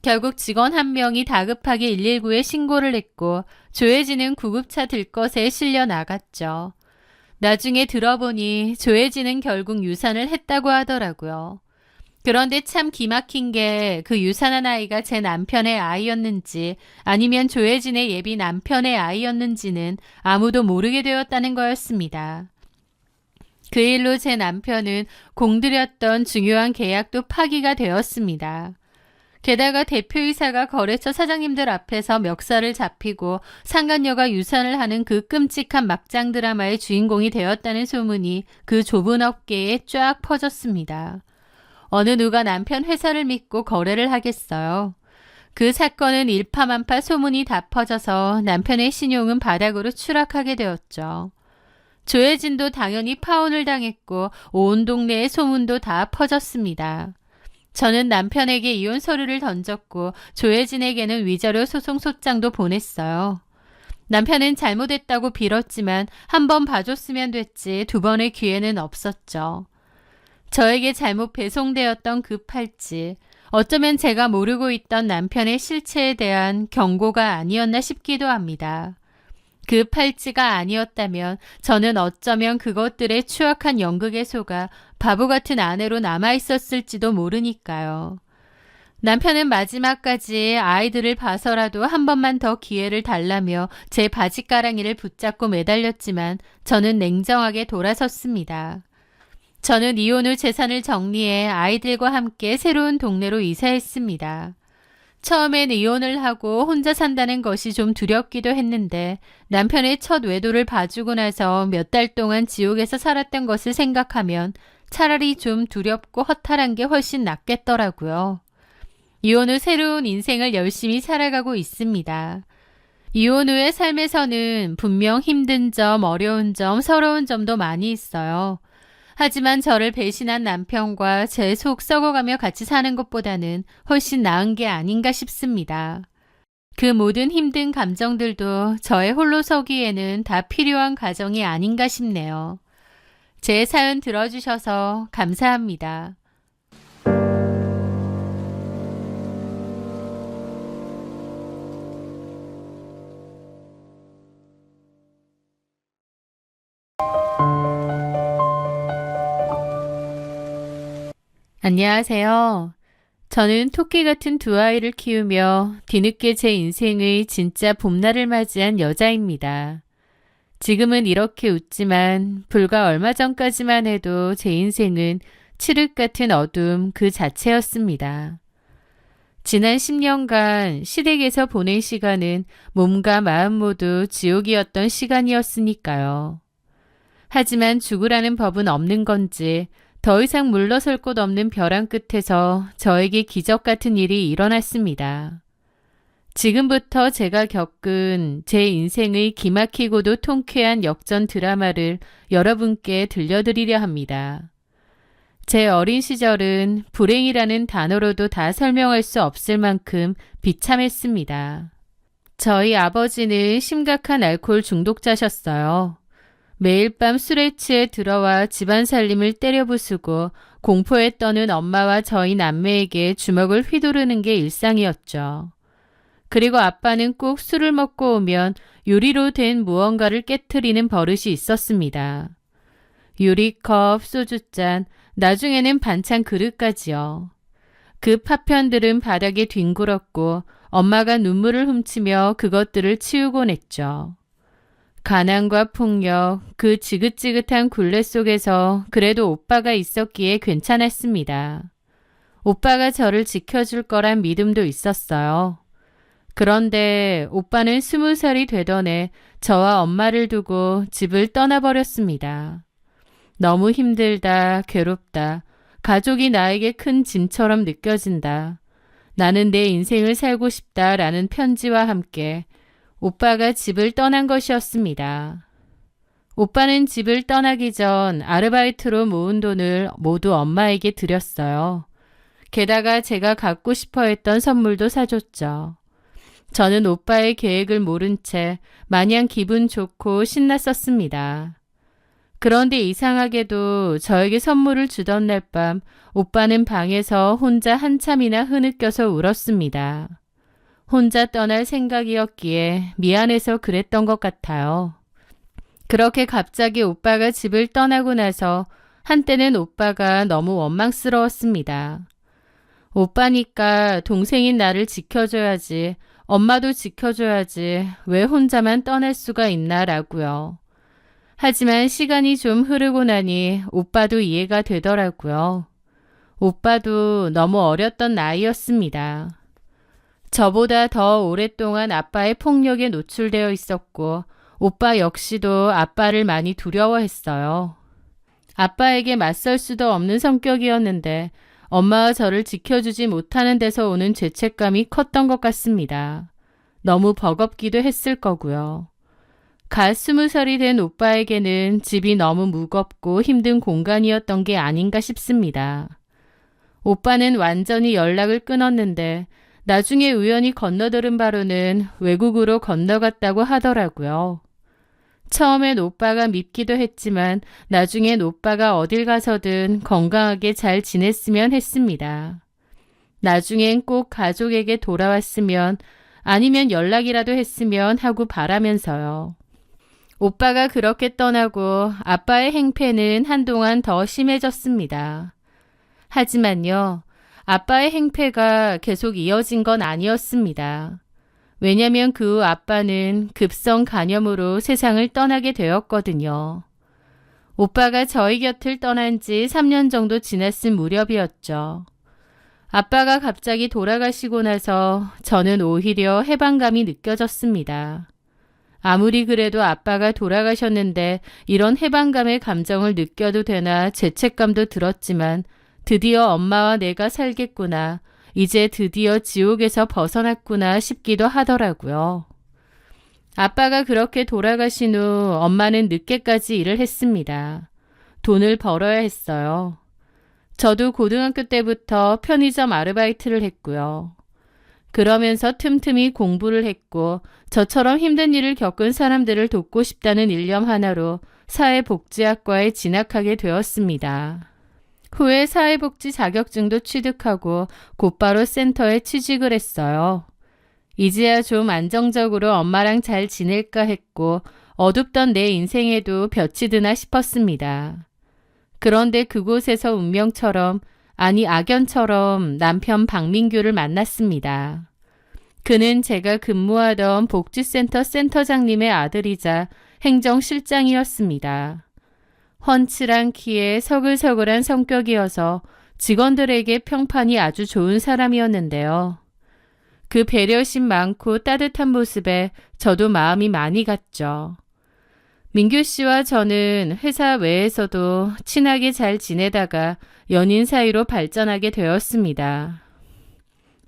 결국 직원 한 명이 다급하게 119에 신고를 했고 조혜진은 구급차 들것에 실려 나갔죠. 나중에 들어보니 조혜진은 결국 유산을 했다고 하더라고요. 그런데 참 기막힌 게 그 유산한 아이가 제 남편의 아이였는지 아니면 조혜진의 예비 남편의 아이였는지는 아무도 모르게 되었다는 거였습니다. 그 일로 제 남편은 공들였던 중요한 계약도 파기가 되었습니다. 게다가 대표이사가 거래처 사장님들 앞에서 멱살을 잡히고 상간녀가 유산을 하는 그 끔찍한 막장 드라마의 주인공이 되었다는 소문이 그 좁은 업계에 쫙 퍼졌습니다. 어느 누가 남편 회사를 믿고 거래를 하겠어요. 그 사건은 일파만파 소문이 다 퍼져서 남편의 신용은 바닥으로 추락하게 되었죠. 조혜진도 당연히 파혼을 당했고 온 동네의 소문도 다 퍼졌습니다. 저는 남편에게 이혼 서류를 던졌고 조혜진에게는 위자료 소송 소장도 보냈어요. 남편은 잘못했다고 빌었지만 한 번 봐줬으면 됐지 두 번의 기회는 없었죠. 저에게 잘못 배송되었던 그 팔찌, 어쩌면 제가 모르고 있던 남편의 실체에 대한 경고가 아니었나 싶기도 합니다. 그 팔찌가 아니었다면 저는 어쩌면 그것들의 추악한 연극에 속아 바보 같은 아내로 남아있었을지도 모르니까요. 남편은 마지막까지 아이들을 봐서라도 한 번만 더 기회를 달라며 제 바지가랑이를 붙잡고 매달렸지만 저는 냉정하게 돌아섰습니다. 저는 이혼 후 재산을 정리해 아이들과 함께 새로운 동네로 이사했습니다. 처음엔 이혼을 하고 혼자 산다는 것이 좀 두렵기도 했는데 남편의 첫 외도를 봐주고 나서 몇 달 동안 지옥에서 살았던 것을 생각하면 차라리 좀 두렵고 허탈한 게 훨씬 낫겠더라고요. 이혼 후 새로운 인생을 열심히 살아가고 있습니다. 이혼 후의 삶에서는 분명 힘든 점, 어려운 점, 서러운 점도 많이 있어요. 하지만 저를 배신한 남편과 제 속 썩어가며 같이 사는 것보다는 훨씬 나은 게 아닌가 싶습니다. 그 모든 힘든 감정들도 저의 홀로 서기에는 다 필요한 과정이 아닌가 싶네요. 제 사연 들어주셔서 감사합니다. 안녕하세요. 저는 토끼 같은 두 아이를 키우며 뒤늦게 제 인생의 진짜 봄날을 맞이한 여자입니다. 지금은 이렇게 웃지만 불과 얼마 전까지만 해도 제 인생은 칠흑 같은 어둠 그 자체였습니다. 지난 10년간 시댁에서 보낸 시간은 몸과 마음 모두 지옥이었던 시간이었으니까요. 하지만 죽으라는 법은 없는 건지 더 이상 물러설 곳 없는 벼랑 끝에서 저에게 기적 같은 일이 일어났습니다. 지금부터 제가 겪은 제 인생의 기막히고도 통쾌한 역전 드라마를 여러분께 들려드리려 합니다. 제 어린 시절은 불행이라는 단어로도 다 설명할 수 없을 만큼 비참했습니다. 저희 아버지는 심각한 알코올 중독자셨어요. 매일 밤 술에 취해 들어와 집안 살림을 때려 부수고 공포에 떠는 엄마와 저희 남매에게 주먹을 휘두르는 게 일상이었죠. 그리고 아빠는 꼭 술을 먹고 오면 유리로 된 무언가를 깨트리는 버릇이 있었습니다. 유리컵, 소주잔, 나중에는 반찬 그릇까지요. 그 파편들은 바닥에 뒹굴었고 엄마가 눈물을 훔치며 그것들을 치우곤 했죠. 가난과 폭력, 그 지긋지긋한 굴레 속에서 그래도 오빠가 있었기에 괜찮았습니다. 오빠가 저를 지켜줄 거란 믿음도 있었어요. 그런데 오빠는 20살이 되던 해 저와 엄마를 두고 집을 떠나버렸습니다. 너무 힘들다, 괴롭다, 가족이 나에게 큰 짐처럼 느껴진다. 나는 내 인생을 살고 싶다라는 편지와 함께 오빠가 집을 떠난 것이었습니다. 오빠는 집을 떠나기 전 아르바이트로 모은 돈을 모두 엄마에게 드렸어요. 게다가 제가 갖고 싶어 했던 선물도 사줬죠. 저는 오빠의 계획을 모른 채 마냥 기분 좋고 신났었습니다. 그런데 이상하게도 저에게 선물을 주던 날 밤 오빠는 방에서 혼자 한참이나 흐느껴서 울었습니다. 혼자 떠날 생각이었기에 미안해서 그랬던 것 같아요. 그렇게 갑자기 오빠가 집을 떠나고 나서 한때는 오빠가 너무 원망스러웠습니다. 오빠니까 동생인 나를 지켜줘야지, 엄마도 지켜줘야지, 왜 혼자만 떠날 수가 있나라고요. 하지만 시간이 좀 흐르고 나니 오빠도 이해가 되더라고요. 오빠도 너무 어렸던 나이였습니다. 저보다 더 오랫동안 아빠의 폭력에 노출되어 있었고 오빠 역시도 아빠를 많이 두려워했어요. 아빠에게 맞설 수도 없는 성격이었는데 엄마와 저를 지켜주지 못하는 데서 오는 죄책감이 컸던 것 같습니다. 너무 버겁기도 했을 거고요. 갓 20살이 된 오빠에게는 집이 너무 무겁고 힘든 공간이었던 게 아닌가 싶습니다. 오빠는 완전히 연락을 끊었는데 나중에 우연히 건너들은 바로는 외국으로 건너갔다고 하더라고요. 처음엔 오빠가 밉기도 했지만 나중엔 오빠가 어딜 가서든 건강하게 잘 지냈으면 했습니다. 나중엔 꼭 가족에게 돌아왔으면 아니면 연락이라도 했으면 하고 바라면서요. 오빠가 그렇게 떠나고 아빠의 행패는 한동안 더 심해졌습니다. 하지만요, 아빠의 행패가 계속 이어진 건 아니었습니다. 왜냐면 그 후 아빠는 급성 간염으로 세상을 떠나게 되었거든요. 오빠가 저희 곁을 떠난 지 3년 정도 지났을 무렵이었죠. 아빠가 갑자기 돌아가시고 나서 저는 오히려 해방감이 느껴졌습니다. 아무리 그래도 아빠가 돌아가셨는데 이런 해방감의 감정을 느껴도 되나 죄책감도 들었지만 드디어 엄마와 내가 살겠구나. 이제 드디어 지옥에서 벗어났구나 싶기도 하더라고요. 아빠가 그렇게 돌아가신 후 엄마는 늦게까지 일을 했습니다. 돈을 벌어야 했어요. 저도 고등학교 때부터 편의점 아르바이트를 했고요. 그러면서 틈틈이 공부를 했고 저처럼 힘든 일을 겪은 사람들을 돕고 싶다는 일념 하나로 사회복지학과에 진학하게 되었습니다. 후에 사회복지 자격증도 취득하고 곧바로 센터에 취직을 했어요. 이제야 좀 안정적으로 엄마랑 잘 지낼까 했고 어둡던 내 인생에도 볕이 드나 싶었습니다. 그런데 그곳에서 운명처럼, 아니 악연처럼 남편 박민규를 만났습니다. 그는 제가 근무하던 복지센터 센터장님의 아들이자 행정실장이었습니다. 훤칠한 키에 서글서글한 성격이어서 직원들에게 평판이 아주 좋은 사람이었는데요. 그 배려심 많고 따뜻한 모습에 저도 마음이 많이 갔죠. 민규 씨와 저는 회사 외에서도 친하게 잘 지내다가 연인 사이로 발전하게 되었습니다.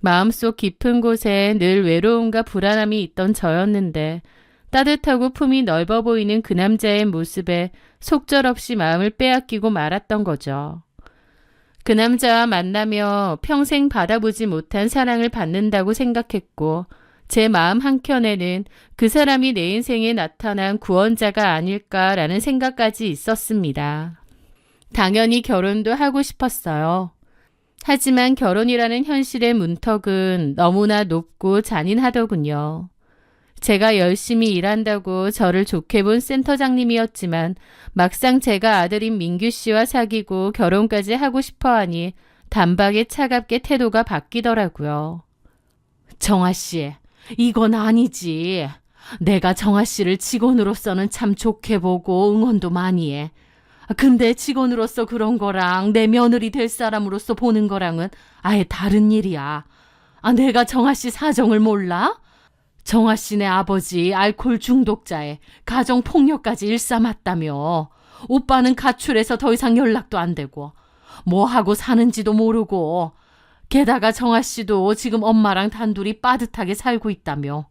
마음속 깊은 곳에 늘 외로움과 불안함이 있던 저였는데 따뜻하고 품이 넓어 보이는 그 남자의 모습에 속절없이 마음을 빼앗기고 말았던 거죠. 그 남자와 만나며 평생 받아보지 못한 사랑을 받는다고 생각했고 제 마음 한켠에는 그 사람이 내 인생에 나타난 구원자가 아닐까라는 생각까지 있었습니다. 당연히 결혼도 하고 싶었어요. 하지만 결혼이라는 현실의 문턱은 너무나 높고 잔인하더군요. 제가 열심히 일한다고 저를 좋게 본 센터장님이었지만 막상 제가 아들인 민규 씨와 사귀고 결혼까지 하고 싶어 하니 단박에 차갑게 태도가 바뀌더라고요. 정아 씨, 이건 아니지. 내가 정아 씨를 직원으로서는 참 좋게 보고 응원도 많이 해. 근데 직원으로서 그런 거랑 내 며느리 될 사람으로서 보는 거랑은 아예 다른 일이야. 내가 정아 씨 사정을 몰라? 정아 씨네 아버지 알코올 중독자에 가정폭력까지 일삼았다며. 오빠는 가출해서 더 이상 연락도 안 되고 뭐 하고 사는지도 모르고 게다가 정아 씨도 지금 엄마랑 단둘이 빠듯하게 살고 있다며.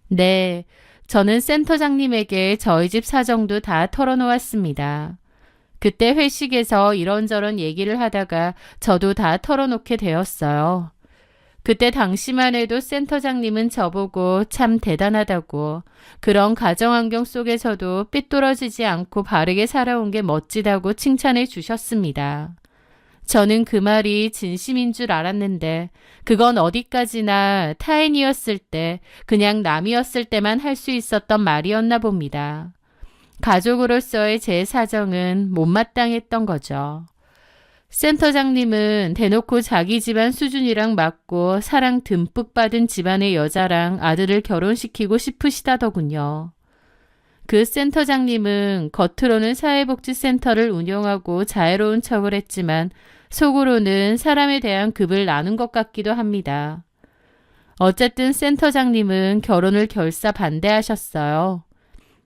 네, 저는 센터장님에게 저희 집 사정도 다 털어놓았습니다. 그때 회식에서 이런저런 얘기를 하다가 저도 다 털어놓게 되었어요. 그때 당시만 해도 센터장님은 저보고 참 대단하다고, 그런 가정환경 속에서도 삐뚤어지지 않고 바르게 살아온 게 멋지다고 칭찬해 주셨습니다. 저는 그 말이 진심인 줄 알았는데 그건 어디까지나 타인이었을 때, 그냥 남이었을 때만 할 수 있었던 말이었나 봅니다. 가족으로서의 제 사정은 못마땅했던 거죠. 센터장님은 대놓고 자기 집안 수준이랑 맞고 사랑 듬뿍 받은 집안의 여자랑 아들을 결혼시키고 싶으시다더군요. 그 센터장님은 겉으로는 사회복지센터를 운영하고 자애로운 척을 했지만 속으로는 사람에 대한 급을 나눈 것 같기도 합니다. 어쨌든 센터장님은 결혼을 결사 반대하셨어요.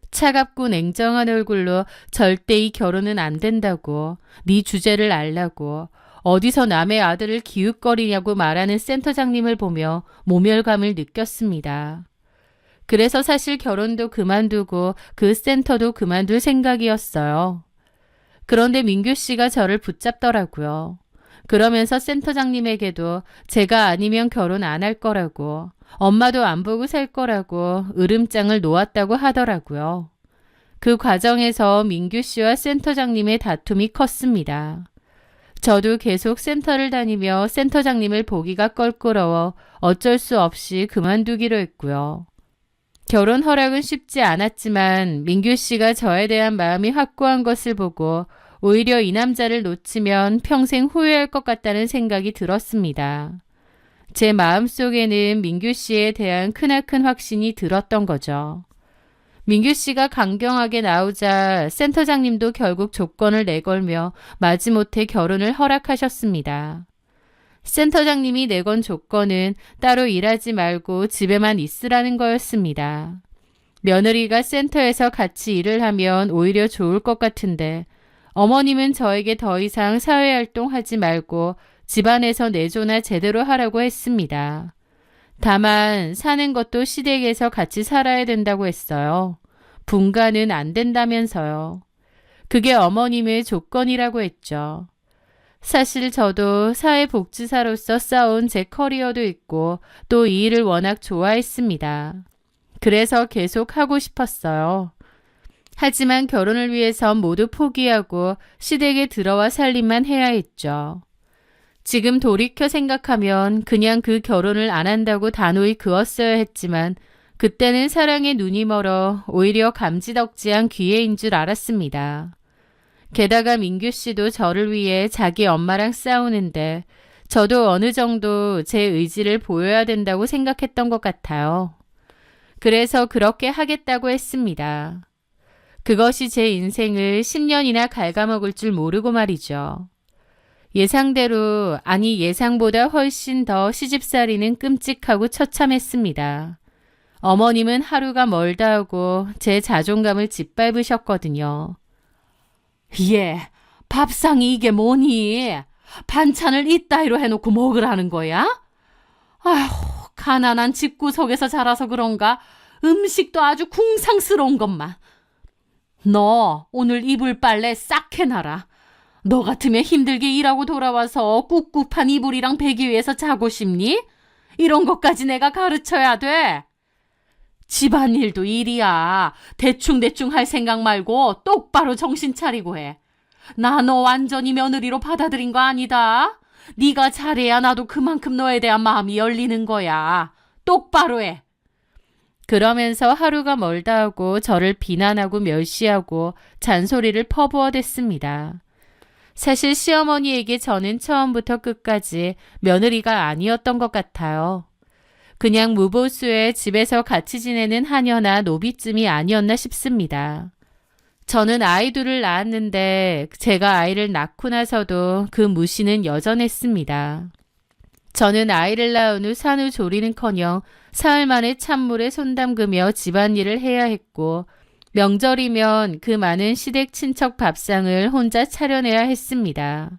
차갑고 냉정한 얼굴로 절대 이 결혼은 안 된다고, 네 주제를 알라고, 어디서 남의 아들을 기웃거리냐고 말하는 센터장님을 보며 모멸감을 느꼈습니다. 그래서 사실 결혼도 그만두고 그 센터도 그만둘 생각이었어요. 그런데 민규 씨가 저를 붙잡더라고요. 그러면서 센터장님에게도 제가 아니면 결혼 안 할 거라고, 엄마도 안 보고 살 거라고 으름장을 놓았다고 하더라고요. 그 과정에서 민규 씨와 센터장님의 다툼이 컸습니다. 저도 계속 센터를 다니며 센터장님을 보기가 껄끄러워 어쩔 수 없이 그만두기로 했고요. 결혼 허락은 쉽지 않았지만 민규 씨가 저에 대한 마음이 확고한 것을 보고 오히려 이 남자를 놓치면 평생 후회할 것 같다는 생각이 들었습니다. 제 마음속에는 민규 씨에 대한 크나큰 확신이 들었던 거죠. 민규 씨가 강경하게 나오자 센터장님도 결국 조건을 내걸며 마지못해 결혼을 허락하셨습니다. 센터장님이 내건 조건은 따로 일하지 말고 집에만 있으라는 거였습니다. 며느리가 센터에서 같이 일을 하면 오히려 좋을 것 같은데 어머님은 저에게 더 이상 사회활동하지 말고 집안에서 내조나 제대로 하라고 했습니다. 다만 사는 것도 시댁에서 같이 살아야 된다고 했어요. 분가는 안 된다면서요. 그게 어머님의 조건이라고 했죠. 사실 저도 사회복지사로서 쌓아온 제 커리어도 있고 또 이 일을 워낙 좋아했습니다. 그래서 계속 하고 싶었어요. 하지만 결혼을 위해선 모두 포기하고 시댁에 들어와 살림만 해야 했죠. 지금 돌이켜 생각하면 그냥 그 결혼을 안 한다고 단호히 그었어야 했지만 그때는 사랑에 눈이 멀어 오히려 감지덕지한 기회인 줄 알았습니다. 게다가 민규 씨도 저를 위해 자기 엄마랑 싸우는데 저도 어느 정도 제 의지를 보여야 된다고 생각했던 것 같아요. 그래서 그렇게 하겠다고 했습니다. 그것이 제 인생을 10년이나 갉아먹을 줄 모르고 말이죠. 예상대로, 아니 예상보다 훨씬 더 시집살이는 끔찍하고 처참했습니다. 어머님은 하루가 멀다 하고 제 자존감을 짓밟으셨거든요. 얘, 밥상이 이게 뭐니? 반찬을 이따위로 해놓고 먹으라는 거야? 아휴, 가난한 집구석에서 자라서 그런가 음식도 아주 궁상스러운 것만. 너 오늘 이불 빨래 싹 해놔라. 너 같으면 힘들게 일하고 돌아와서 꿉꿉한 이불이랑 베개 위에서 자고 싶니? 이런 것까지 내가 가르쳐야 돼. 집안일도 일이야. 대충대충 할 생각 말고 똑바로 정신 차리고 해. 나 너 완전히 며느리로 받아들인 거 아니다. 네가 잘해야 나도 그만큼 너에 대한 마음이 열리는 거야. 똑바로 해. 그러면서 하루가 멀다 하고 저를 비난하고 멸시하고 잔소리를 퍼부어댔습니다. 사실 시어머니에게 저는 처음부터 끝까지 며느리가 아니었던 것 같아요. 그냥 무보수에 집에서 같이 지내는 하녀나 노비쯤이 아니었나 싶습니다. 저는 아이 둘을 낳았는데 제가 아이를 낳고 나서도 그 무시는 여전했습니다. 저는 아이를 낳은 후 산후조리는커녕 사흘 만에 찬물에 손 담그며 집안일을 해야 했고 명절이면 그 많은 시댁 친척 밥상을 혼자 차려내야 했습니다.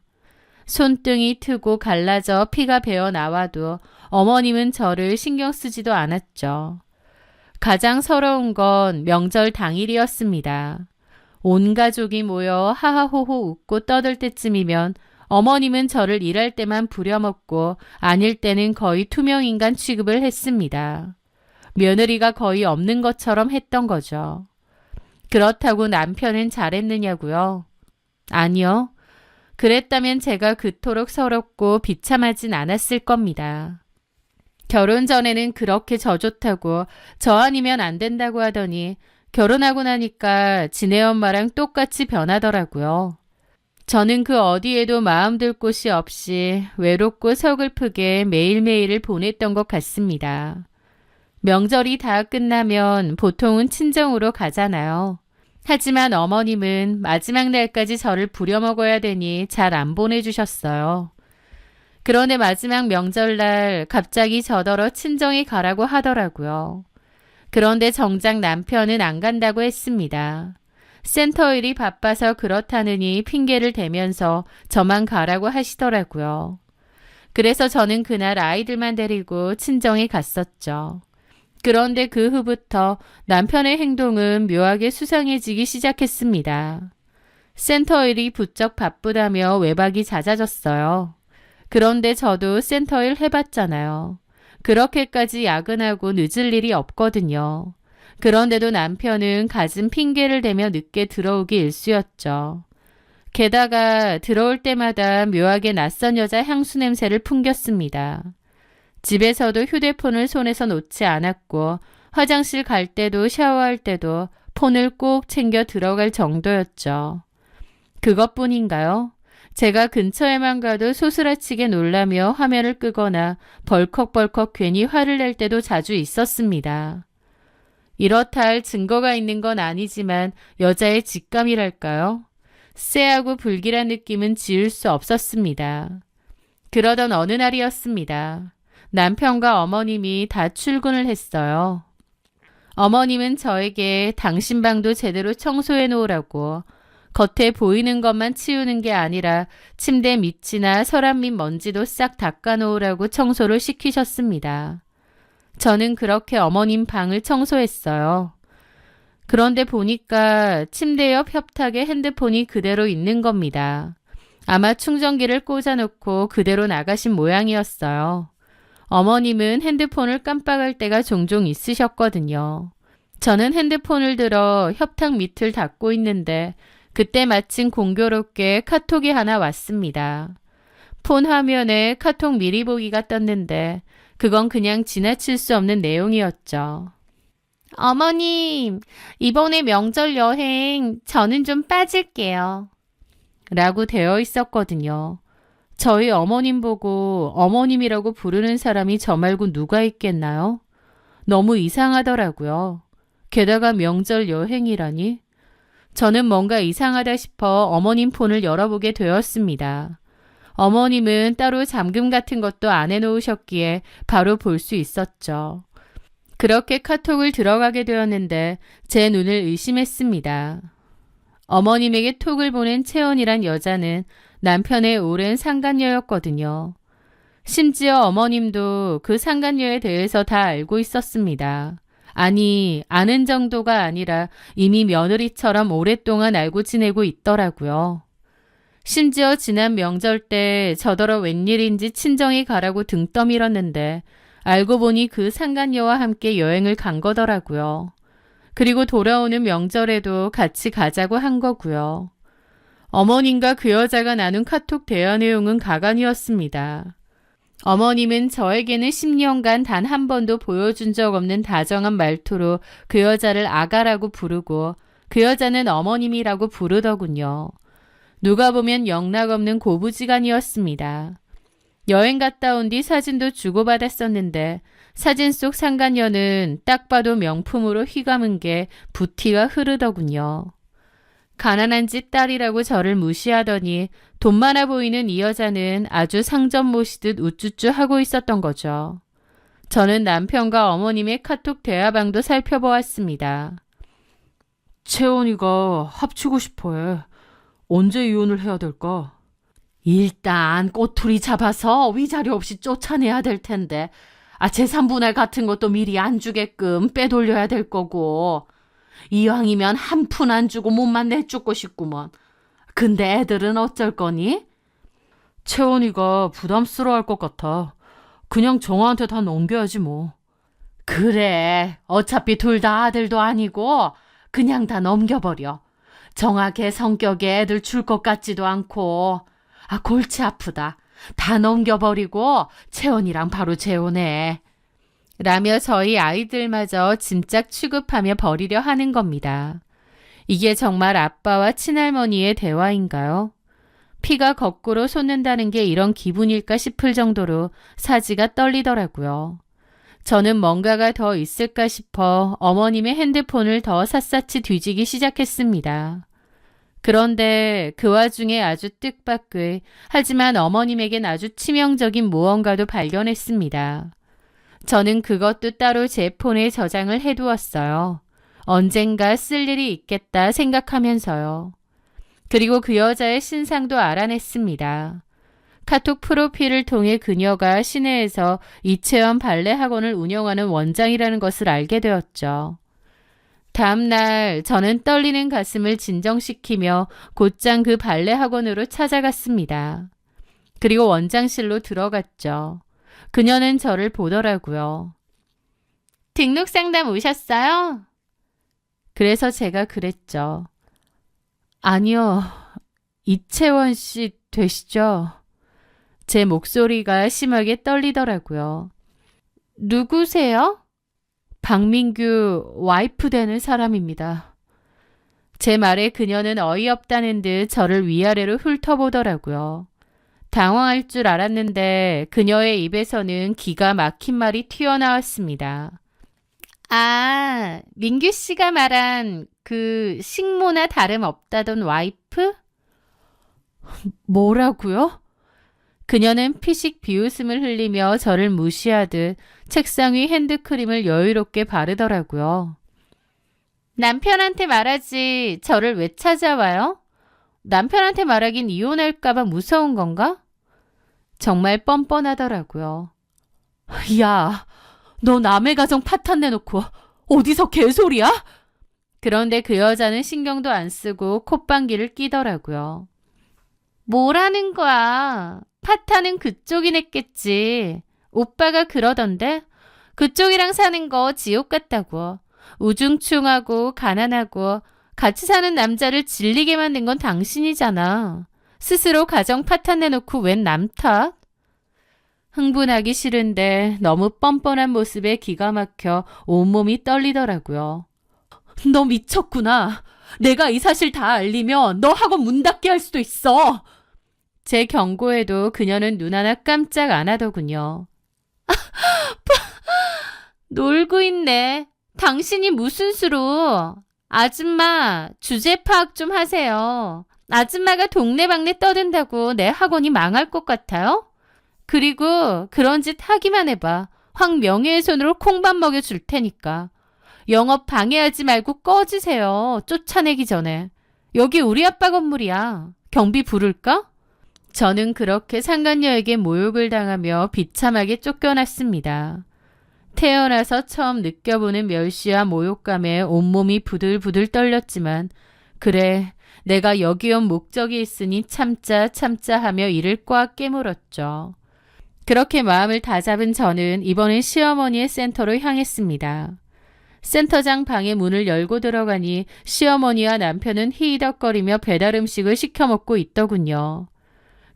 손등이 트고 갈라져 피가 배어 나와도 어머님은 저를 신경 쓰지도 않았죠. 가장 서러운 건 명절 당일이었습니다. 온 가족이 모여 하하호호 웃고 떠들 때쯤이면 어머님은 저를 일할 때만 부려먹고 아닐 때는 거의 투명인간 취급을 했습니다. 며느리가 거의 없는 것처럼 했던 거죠. 그렇다고 남편은 잘했느냐고요? 아니요. 그랬다면 제가 그토록 서럽고 비참하진 않았을 겁니다. 결혼 전에는 그렇게 저 좋다고 저 아니면 안 된다고 하더니 결혼하고 나니까 지네 엄마랑 똑같이 변하더라고요. 저는 그 어디에도 마음 둘 곳이 없이 외롭고 서글프게 매일매일을 보냈던 것 같습니다. 명절이 다 끝나면 보통은 친정으로 가잖아요. 하지만 어머님은 마지막 날까지 저를 부려먹어야 되니 잘 안 보내주셨어요. 그런데 마지막 명절날 갑자기 저더러 친정에 가라고 하더라고요. 그런데 정작 남편은 안 간다고 했습니다. 센터 일이 바빠서 그렇다느니 핑계를 대면서 저만 가라고 하시더라고요. 그래서 저는 그날 아이들만 데리고 친정에 갔었죠. 그런데 그 후부터 남편의 행동은 묘하게 수상해지기 시작했습니다. 센터 일이 부쩍 바쁘다며 외박이 잦아졌어요. 그런데 저도 센터 일 해봤잖아요. 그렇게까지 야근하고 늦을 일이 없거든요. 그런데도 남편은 갖은 핑계를 대며 늦게 들어오기 일쑤였죠. 게다가 들어올 때마다 묘하게 낯선 여자 향수 냄새를 풍겼습니다. 집에서도 휴대폰을 손에서 놓지 않았고 화장실 갈 때도 샤워할 때도 폰을 꼭 챙겨 들어갈 정도였죠. 그것뿐인가요? 제가 근처에만 가도 소스라치게 놀라며 화면을 끄거나 벌컥벌컥 괜히 화를 낼 때도 자주 있었습니다. 이렇다 할 증거가 있는 건 아니지만 여자의 직감이랄까요? 쎄하고 불길한 느낌은 지울 수 없었습니다. 그러던 어느 날이었습니다. 남편과 어머님이 다 출근을 했어요. 어머님은 저에게 당신 방도 제대로 청소해 놓으라고 겉에 보이는 것만 치우는 게 아니라 침대 밑이나 서랍 밑 먼지도 싹 닦아 놓으라고 청소를 시키셨습니다. 저는 그렇게 어머님 방을 청소했어요. 그런데 보니까 침대 옆 협탁에 핸드폰이 그대로 있는 겁니다. 아마 충전기를 꽂아놓고 그대로 나가신 모양이었어요. 어머님은 핸드폰을 깜빡할 때가 종종 있으셨거든요. 저는 핸드폰을 들어 협탁 밑을 닦고 있는데 그때 마침 공교롭게 카톡이 하나 왔습니다. 폰 화면에 카톡 미리 보기가 떴는데 그건 그냥 지나칠 수 없는 내용이었죠. 어머님, 이번에 명절 여행 저는 좀 빠질게요. 라고 되어 있었거든요. 저희 어머님 보고 어머님이라고 부르는 사람이 저 말고 누가 있겠나요? 너무 이상하더라고요. 게다가 명절 여행이라니? 저는 뭔가 이상하다 싶어 어머님 폰을 열어보게 되었습니다. 어머님은 따로 잠금 같은 것도 안 해놓으셨기에 바로 볼 수 있었죠. 그렇게 카톡을 들어가게 되었는데 제 눈을 의심했습니다. 어머님에게 톡을 보낸 채원이란 여자는 남편의 오랜 상간녀였거든요. 심지어 어머님도 그 상간녀에 대해서 다 알고 있었습니다. 아니, 아는 정도가 아니라 이미 며느리처럼 오랫동안 알고 지내고 있더라고요. 심지어 지난 명절 때 저더러 웬일인지 친정에 가라고 등 떠밀었는데 알고 보니 그 상간녀와 함께 여행을 간 거더라고요. 그리고 돌아오는 명절에도 같이 가자고 한 거고요. 어머님과 그 여자가 나눈 카톡 대화 내용은 가관이었습니다. 어머님은 저에게는 10년간 단 한 번도 보여준 적 없는 다정한 말투로 그 여자를 아가라고 부르고 그 여자는 어머님이라고 부르더군요. 누가 보면 영락없는 고부지간이었습니다. 여행 갔다 온 뒤 사진도 주고받았었는데 사진 속 상간녀는 딱 봐도 명품으로 휘감은 게 부티가 흐르더군요. 가난한 집 딸이라고 저를 무시하더니 돈 많아 보이는 이 여자는 아주 상점 모시듯 우쭈쭈 하고 있었던 거죠. 저는 남편과 어머님의 카톡 대화방도 살펴보았습니다. 채원이가 합치고 싶어해. 언제 이혼을 해야 될까? 일단 꼬투리 잡아서 위자료 없이 쫓아내야 될 텐데 재산분할 같은 것도 미리 안 주게끔 빼돌려야 될 거고 이왕이면 한 푼 안 주고 몸만 내쫓고 싶구먼. 근데 애들은 어쩔 거니? 채원이가 부담스러워할 것 같아. 그냥 정아한테 다 넘겨야지 뭐. 그래, 어차피 둘 다 아들도 아니고 그냥 다 넘겨버려. 정아 걔 성격에 애들 줄 것 같지도 않고. 골치 아프다. 다 넘겨버리고 채원이랑 바로 재혼해. 라며 저희 아이들마저 짐짝 취급하며 버리려 하는 겁니다. 이게 정말 아빠와 친할머니의 대화인가요? 피가 거꾸로 솟는다는 게 이런 기분일까 싶을 정도로 사지가 떨리더라고요. 저는 뭔가가 더 있을까 싶어 어머님의 핸드폰을 더 샅샅이 뒤지기 시작했습니다. 그런데 그 와중에 아주 뜻밖의, 하지만 어머님에겐 아주 치명적인 무언가도 발견했습니다. 저는 그것도 따로 제 폰에 저장을 해두었어요. 언젠가 쓸 일이 있겠다 생각하면서요. 그리고 그 여자의 신상도 알아냈습니다. 카톡 프로필을 통해 그녀가 시내에서 이채원 발레 학원을 운영하는 원장이라는 것을 알게 되었죠. 다음 날 저는 떨리는 가슴을 진정시키며 곧장 그 발레 학원으로 찾아갔습니다. 그리고 원장실로 들어갔죠. 그녀는 저를 보더라고요. 등록 상담 오셨어요? 그래서 제가 그랬죠. 아니요, 이채원 씨 되시죠? 제 목소리가 심하게 떨리더라고요. 누구세요? 박민규 와이프 되는 사람입니다. 제 말에 그녀는 어이없다는 듯 저를 위아래로 훑어보더라고요. 당황할 줄 알았는데 그녀의 입에서는 기가 막힌 말이 튀어나왔습니다. 아, 민규 씨가 말한 그 식모나 다름없다던 와이프? 뭐라고요? 그녀는 피식 비웃음을 흘리며 저를 무시하듯 책상 위 핸드크림을 여유롭게 바르더라고요. 남편한테 말하지 저를 왜 찾아와요? 남편한테 말하긴 이혼할까봐 무서운 건가? 정말 뻔뻔하더라고요. 야, 너 남의 가정 파탄 내놓고 어디서 개소리야? 그런데 그 여자는 신경도 안 쓰고 콧방귀를 끼더라고요. 뭐라는 거야? 파탄은 그쪽이 냈겠지. 오빠가 그러던데? 그쪽이랑 사는 거 지옥 같다고. 우중충하고 가난하고 같이 사는 남자를 질리게 만든 건 당신이잖아. 스스로 가정 파탄 내놓고 웬 남 탓? 흥분하기 싫은데 너무 뻔뻔한 모습에 기가 막혀 온몸이 떨리더라고요. 너 미쳤구나. 내가 이 사실 다 알리면 너 학원 문 닫게 할 수도 있어. 제 경고에도 그녀는 눈 하나 깜짝 안 하더군요. 놀고 있네. 당신이 무슨 수로. 아줌마, 주제 파악 좀 하세요. 아줌마가 동네방네 떠든다고 내 학원이 망할 것 같아요? 그리고 그런 짓 하기만 해봐. 확 명예훼손으로 콩밥 먹여줄 테니까. 영업 방해하지 말고 꺼지세요. 쫓아내기 전에. 여기 우리 아빠 건물이야. 경비 부를까? 저는 그렇게 상간녀에게 모욕을 당하며 비참하게 쫓겨났습니다. 태어나서 처음 느껴보는 멸시와 모욕감에 온몸이 부들부들 떨렸지만 그래, 내가 여기 온 목적이 있으니 참자 하며 이를 꽉 깨물었죠. 그렇게 마음을 다잡은 저는 이번엔 시어머니의 센터로 향했습니다. 센터장 방의 문을 열고 들어가니 시어머니와 남편은 히히덕거리며 배달 음식을 시켜 먹고 있더군요.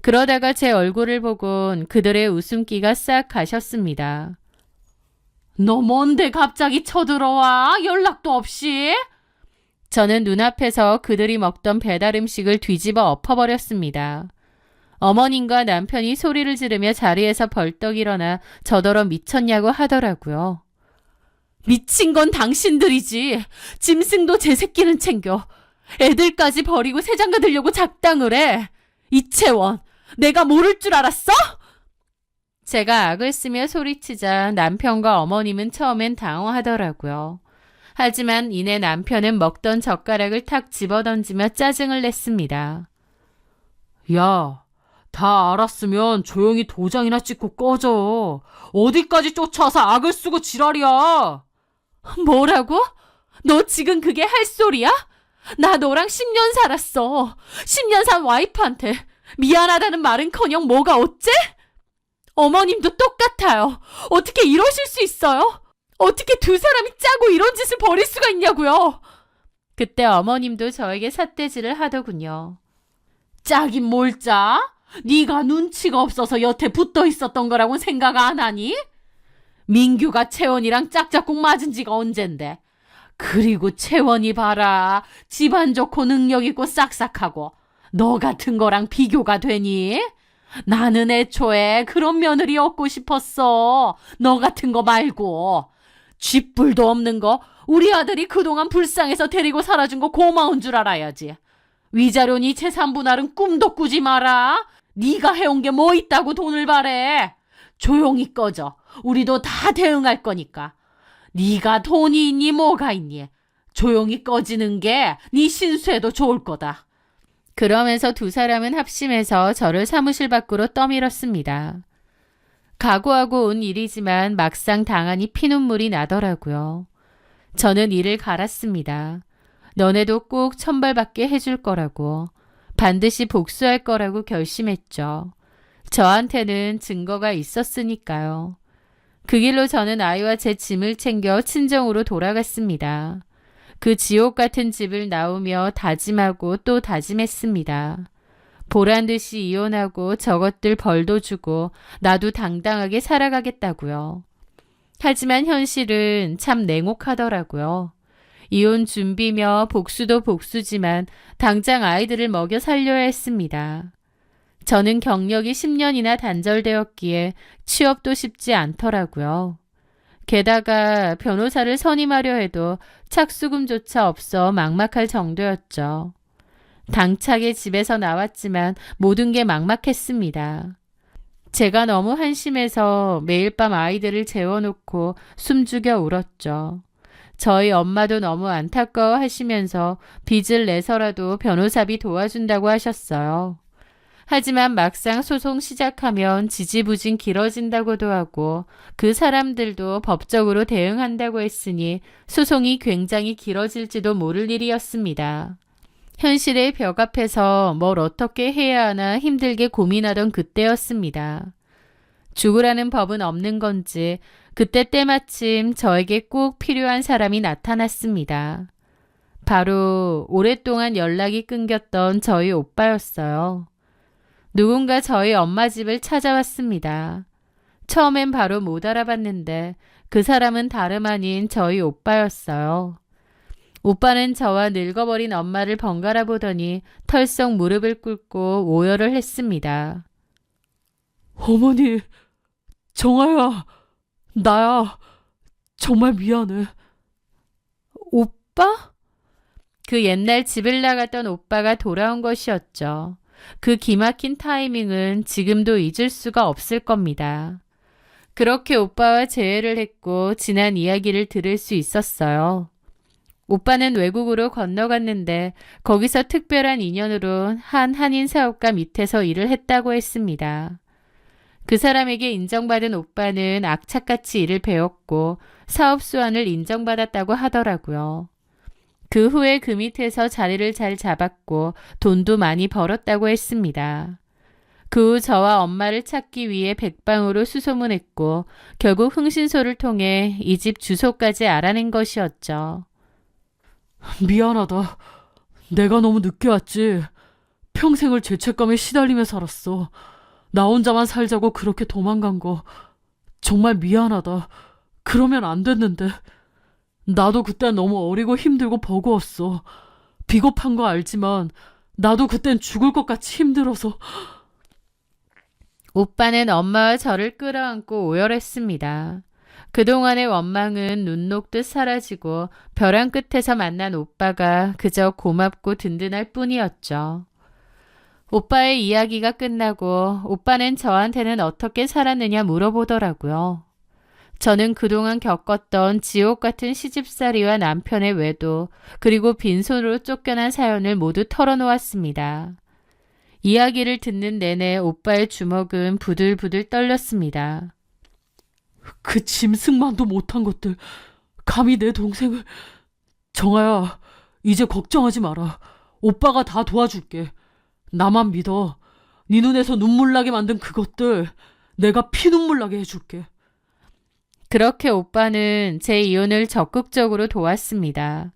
그러다가 제 얼굴을 보곤 그들의 웃음기가 싹 가셨습니다. 너 뭔데 갑자기 쳐들어와? 연락도 없이? 저는 눈앞에서 그들이 먹던 배달 음식을 뒤집어 엎어버렸습니다. 어머님과 남편이 소리를 지르며 자리에서 벌떡 일어나 저더러 미쳤냐고 하더라고요. 미친 건 당신들이지. 짐승도 제 새끼는 챙겨. 애들까지 버리고 새장가 들려고 작당을 해. 이채원, 내가 모를 줄 알았어? 제가 악을 쓰며 소리치자 남편과 어머님은 처음엔 당황하더라고요. 하지만 이내 남편은 먹던 젓가락을 탁 집어던지며 짜증을 냈습니다. 야, 다 알았으면 조용히 도장이나 찍고 꺼져. 어디까지 쫓아와서 악을 쓰고 지랄이야. 뭐라고? 너 지금 그게 할 소리야? 나 너랑 10년 살았어. 10년 산 와이프한테 미안하다는 말은커녕 뭐가 어째? 어머님도 똑같아요. 어떻게 이러실 수 있어요? 어떻게 두 사람이 짜고 이런 짓을 벌일 수가 있냐고요. 그때 어머님도 저에게 삿대질을 하더군요. 짜긴 뭘 짜? 네가 눈치가 없어서 여태 붙어 있었던 거라고는 생각 안 하니? 민규가 채원이랑 짝짝꿍 맞은 지가 언젠데. 그리고 채원이 봐라. 집안 좋고 능력 있고 싹싹하고. 너 같은 거랑 비교가 되니? 나는 애초에 그런 며느리 얻고 싶었어. 너 같은 거 말고. 쥐뿔도 없는 거 우리 아들이 그동안 불쌍해서 데리고 살아준 거 고마운 줄 알아야지. 위자료니 재산 분할은 꿈도 꾸지 마라. 네가 해온 게 뭐 있다고 돈을 바래. 조용히 꺼져. 우리도 다 대응할 거니까. 네가 돈이 있니 뭐가 있니. 조용히 꺼지는 게 네 신수에도 좋을 거다. 그러면서 두 사람은 합심해서 저를 사무실 밖으로 떠밀었습니다. 각오하고 온 일이지만 막상 당하니 피눈물이 나더라고요. 저는 이를 갈았습니다. 너네도 꼭 천벌받게 해줄 거라고, 반드시 복수할 거라고 결심했죠. 저한테는 증거가 있었으니까요. 그 길로 저는 아이와 제 짐을 챙겨 친정으로 돌아갔습니다. 그 지옥 같은 집을 나오며 다짐하고 또 다짐했습니다. 보란 듯이 이혼하고 저것들 벌도 주고 나도 당당하게 살아가겠다고요. 하지만 현실은 참 냉혹하더라고요. 이혼 준비며 복수도 복수지만 당장 아이들을 먹여 살려야 했습니다. 저는 경력이 10년이나 단절되었기에 취업도 쉽지 않더라고요. 게다가 변호사를 선임하려 해도 착수금조차 없어 막막할 정도였죠. 당차게 집에서 나왔지만 모든 게 막막했습니다. 제가 너무 한심해서 매일 밤 아이들을 재워놓고 숨죽여 울었죠. 저희 엄마도 너무 안타까워 하시면서 빚을 내서라도 변호사비 도와준다고 하셨어요. 하지만 막상 소송 시작하면 지지부진 길어진다고도 하고 그 사람들도 법적으로 대응한다고 했으니 소송이 굉장히 길어질지도 모를 일이었습니다. 현실의 벽 앞에서 뭘 어떻게 해야 하나 힘들게 고민하던 그때였습니다. 죽으라는 법은 없는 건지 그때 때마침 저에게 꼭 필요한 사람이 나타났습니다. 바로 오랫동안 연락이 끊겼던 저희 오빠였어요. 누군가 저희 엄마 집을 찾아왔습니다. 처음엔 바로 못 알아봤는데 그 사람은 다름 아닌 저희 오빠였어요. 오빠는 저와 늙어버린 엄마를 번갈아 보더니 털썩 무릎을 꿇고 오열을 했습니다. 어머니, 정아야, 나야. 정말 미안해. 오빠? 그 옛날 집을 나갔던 오빠가 돌아온 것이었죠. 그 기막힌 타이밍은 지금도 잊을 수가 없을 겁니다. 그렇게 오빠와 재회를 했고 지난 이야기를 들을 수 있었어요. 오빠는 외국으로 건너갔는데 거기서 특별한 인연으로 한 한인 사업가 밑에서 일을 했다고 했습니다. 그 사람에게 인정받은 오빠는 악착같이 일을 배웠고 사업 수완을 인정받았다고 하더라고요. 그 후에 그 밑에서 자리를 잘 잡았고 돈도 많이 벌었다고 했습니다. 그 후 저와 엄마를 찾기 위해 백방으로 수소문했고 결국 흥신소를 통해 이 집 주소까지 알아낸 것이었죠. 미안하다. 내가 너무 늦게 왔지. 평생을 죄책감에 시달리며 살았어. 나 혼자만 살자고 그렇게 도망간 거 정말 미안하다. 그러면 안 됐는데. 나도 그땐 너무 어리고 힘들고 버거웠어. 비겁한 거 알지만 나도 그땐 죽을 것 같이 힘들어서. 오빠는 엄마와 저를 끌어안고 오열했습니다. 그동안의 원망은 눈 녹듯 사라지고 벼랑 끝에서 만난 오빠가 그저 고맙고 든든할 뿐이었죠. 오빠의 이야기가 끝나고 오빠는 저한테는 어떻게 살았느냐 물어보더라고요. 저는 그동안 겪었던 지옥 같은 시집살이와 남편의 외도 그리고 빈손으로 쫓겨난 사연을 모두 털어놓았습니다. 이야기를 듣는 내내 오빠의 주먹은 부들부들 떨렸습니다. 그 짐승만도 못한 것들 감히 내 동생을. 정아야, 이제 걱정하지 마라. 오빠가 다 도와줄게. 나만 믿어. 네 눈에서 눈물 나게 만든 그것들 내가 피눈물 나게 해줄게. 그렇게 오빠는 제 이혼을 적극적으로 도왔습니다.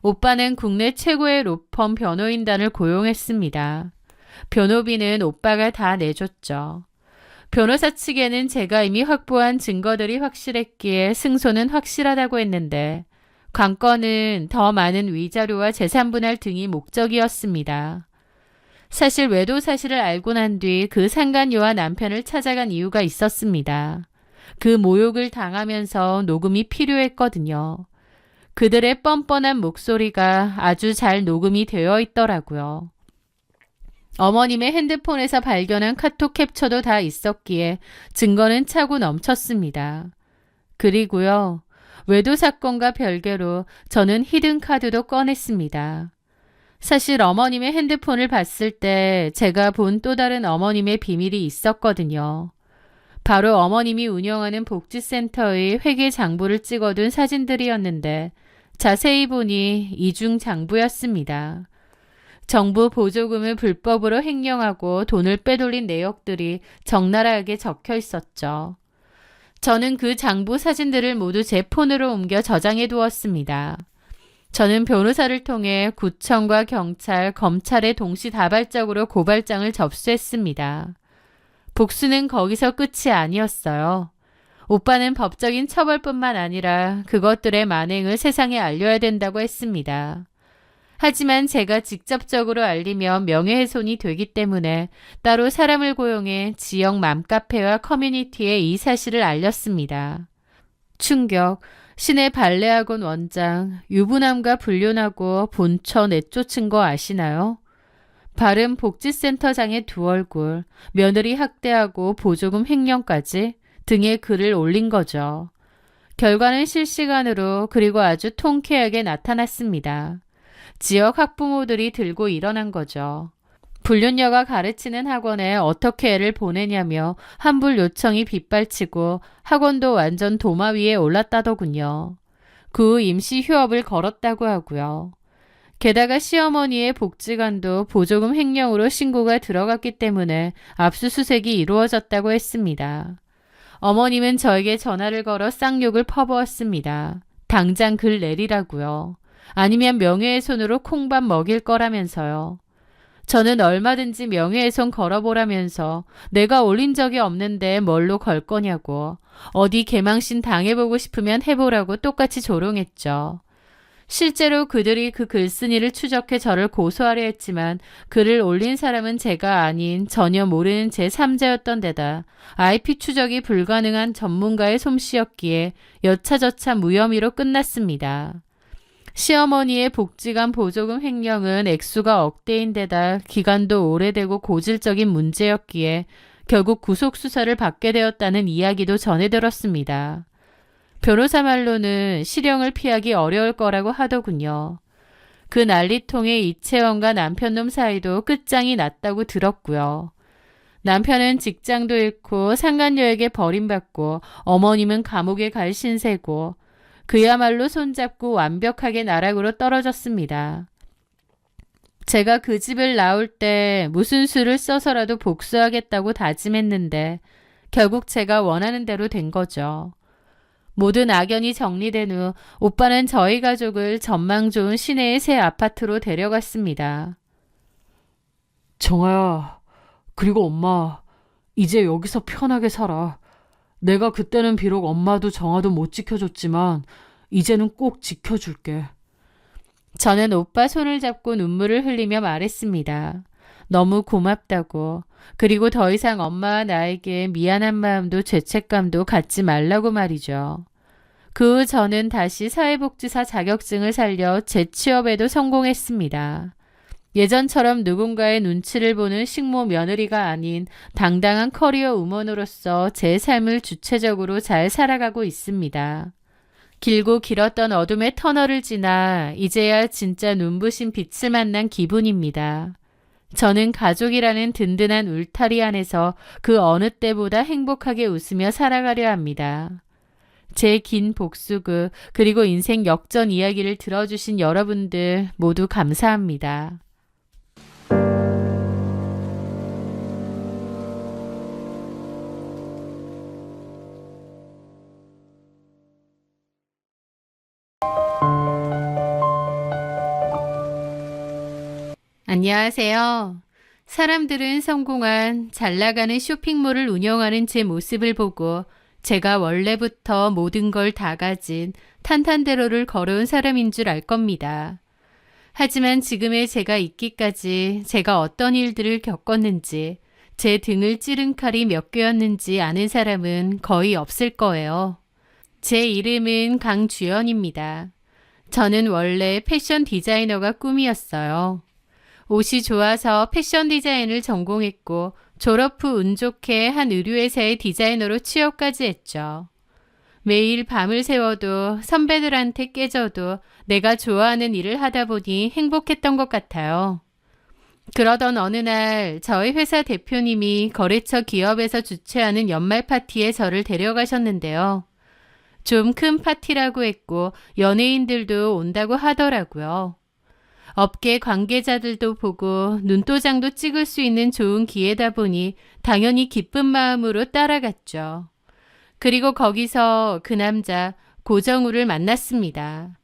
오빠는 국내 최고의 로펌 변호인단을 고용했습니다. 변호비는 오빠가 다 내줬죠. 변호사 측에는 제가 이미 확보한 증거들이 확실했기에 승소는 확실하다고 했는데 관건은 더 많은 위자료와 재산분할 등이 목적이었습니다. 사실 외도 사실을 알고 난 뒤 그 상간녀와 남편을 찾아간 이유가 있었습니다. 그 모욕을 당하면서 녹음이 필요했거든요. 그들의 뻔뻔한 목소리가 아주 잘 녹음이 되어 있더라고요. 어머님의 핸드폰에서 발견한 카톡 캡처도 다 있었기에 증거는 차고 넘쳤습니다. 그리고요, 외도 사건과 별개로 저는 히든카드도 꺼냈습니다. 사실 어머님의 핸드폰을 봤을 때 제가 본 또 다른 어머님의 비밀이 있었거든요. 바로 어머님이 운영하는 복지센터의 회계 장부를 찍어둔 사진들이었는데 자세히 보니 이중 장부였습니다. 정부 보조금을 불법으로 횡령하고 돈을 빼돌린 내역들이 적나라하게 적혀 있었죠. 저는 그 장부 사진들을 모두 제 폰으로 옮겨 저장해 두었습니다. 저는 변호사를 통해 구청과 경찰, 검찰에 동시다발적으로 고발장을 접수했습니다. 복수는 거기서 끝이 아니었어요. 오빠는 법적인 처벌뿐만 아니라 그것들의 만행을 세상에 알려야 된다고 했습니다. 하지만 제가 직접적으로 알리면 명예훼손이 되기 때문에 따로 사람을 고용해 지역 맘카페와 커뮤니티에 이 사실을 알렸습니다. 충격, 시내 발레학원 원장, 유부남과 불륜하고 본처 내쫓은 거 아시나요? 바른 복지센터장의 두 얼굴, 며느리 학대하고 보조금 횡령까지 등에 글을 올린 거죠. 결과는 실시간으로 그리고 아주 통쾌하게 나타났습니다. 지역 학부모들이 들고 일어난 거죠. 불륜녀가 가르치는 학원에 어떻게 애를 보내냐며 환불 요청이 빗발치고 학원도 완전 도마 위에 올랐다더군요. 그 후 임시 휴업을 걸었다고 하고요. 게다가 시어머니의 복지관도 보조금 횡령으로 신고가 들어갔기 때문에 압수수색이 이루어졌다고 했습니다. 어머님은 저에게 전화를 걸어 쌍욕을 퍼부었습니다. 당장 글 내리라고요. 아니면 명예훼손으로 콩밥 먹일 거라면서요. 저는 얼마든지 명예훼손 걸어보라면서 내가 올린 적이 없는데 뭘로 걸 거냐고, 어디 개망신 당해보고 싶으면 해보라고 똑같이 조롱했죠. 실제로 그들이 그 글쓴이를 추적해 저를 고소하려 했지만 글을 올린 사람은 제가 아닌 전혀 모르는 제3자였던 데다 IP 추적이 불가능한 전문가의 솜씨였기에 여차저차 무혐의로 끝났습니다. 시어머니의 복지관 보조금 횡령은 액수가 억대인데다 기간도 오래되고 고질적인 문제였기에 결국 구속수사를 받게 되었다는 이야기도 전해 들었습니다. 변호사 말로는 실형을 피하기 어려울 거라고 하더군요. 그 난리통에 이채원과 남편놈 사이도 끝장이 났다고 들었고요. 남편은 직장도 잃고 상간녀에게 버림받고 어머님은 감옥에 갈 신세고 그야말로 손잡고 완벽하게 나락으로 떨어졌습니다. 제가 그 집을 나올 때 무슨 수를 써서라도 복수하겠다고 다짐했는데 결국 제가 원하는 대로 된 거죠. 모든 악연이 정리된 후 오빠는 저희 가족을 전망 좋은 시내의 새 아파트로 데려갔습니다. 정아야, 그리고 엄마, 이제 여기서 편하게 살아. 내가 그때는 비록 엄마도 정아도 못 지켜줬지만 이제는 꼭 지켜줄게. 저는 오빠 손을 잡고 눈물을 흘리며 말했습니다. 너무 고맙다고. 그리고 더 이상 엄마와 나에게 미안한 마음도 죄책감도 갖지 말라고 말이죠. 그 후 저는 다시 사회복지사 자격증을 살려 재취업에도 성공했습니다. 예전처럼 누군가의 눈치를 보는 식모 며느리가 아닌 당당한 커리어 우먼으로서 제 삶을 주체적으로 잘 살아가고 있습니다. 길고 길었던 어둠의 터널을 지나 이제야 진짜 눈부신 빛을 만난 기분입니다. 저는 가족이라는 든든한 울타리 안에서 그 어느 때보다 행복하게 웃으며 살아가려 합니다. 제 긴 복수극 그리고 인생 역전 이야기를 들어주신 여러분들 모두 감사합니다. 안녕하세요. 사람들은 성공한 잘 나가는 쇼핑몰을 운영하는 제 모습을 보고 제가 원래부터 모든 걸 다 가진 탄탄대로를 걸어온 사람인 줄 알 겁니다. 하지만 지금의 제가 있기까지 제가 어떤 일들을 겪었는지, 제 등을 찌른 칼이 몇 개였는지 아는 사람은 거의 없을 거예요. 제 이름은 강주연입니다. 저는 원래 패션 디자이너가 꿈이었어요. 옷이 좋아서 패션 디자인을 전공했고 졸업 후 운 좋게 한 의류회사의 디자이너로 취업까지 했죠. 매일 밤을 새워도 선배들한테 깨져도 내가 좋아하는 일을 하다 보니 행복했던 것 같아요. 그러던 어느 날 저희 회사 대표님이 거래처 기업에서 주최하는 연말 파티에 저를 데려가셨는데요. 좀 큰 파티라고 했고 연예인들도 온다고 하더라고요. 업계 관계자들도 보고 눈도장도 찍을 수 있는 좋은 기회다 보니 당연히 기쁜 마음으로 따라갔죠. 그리고 거기서 그 남자 고정우를 만났습니다.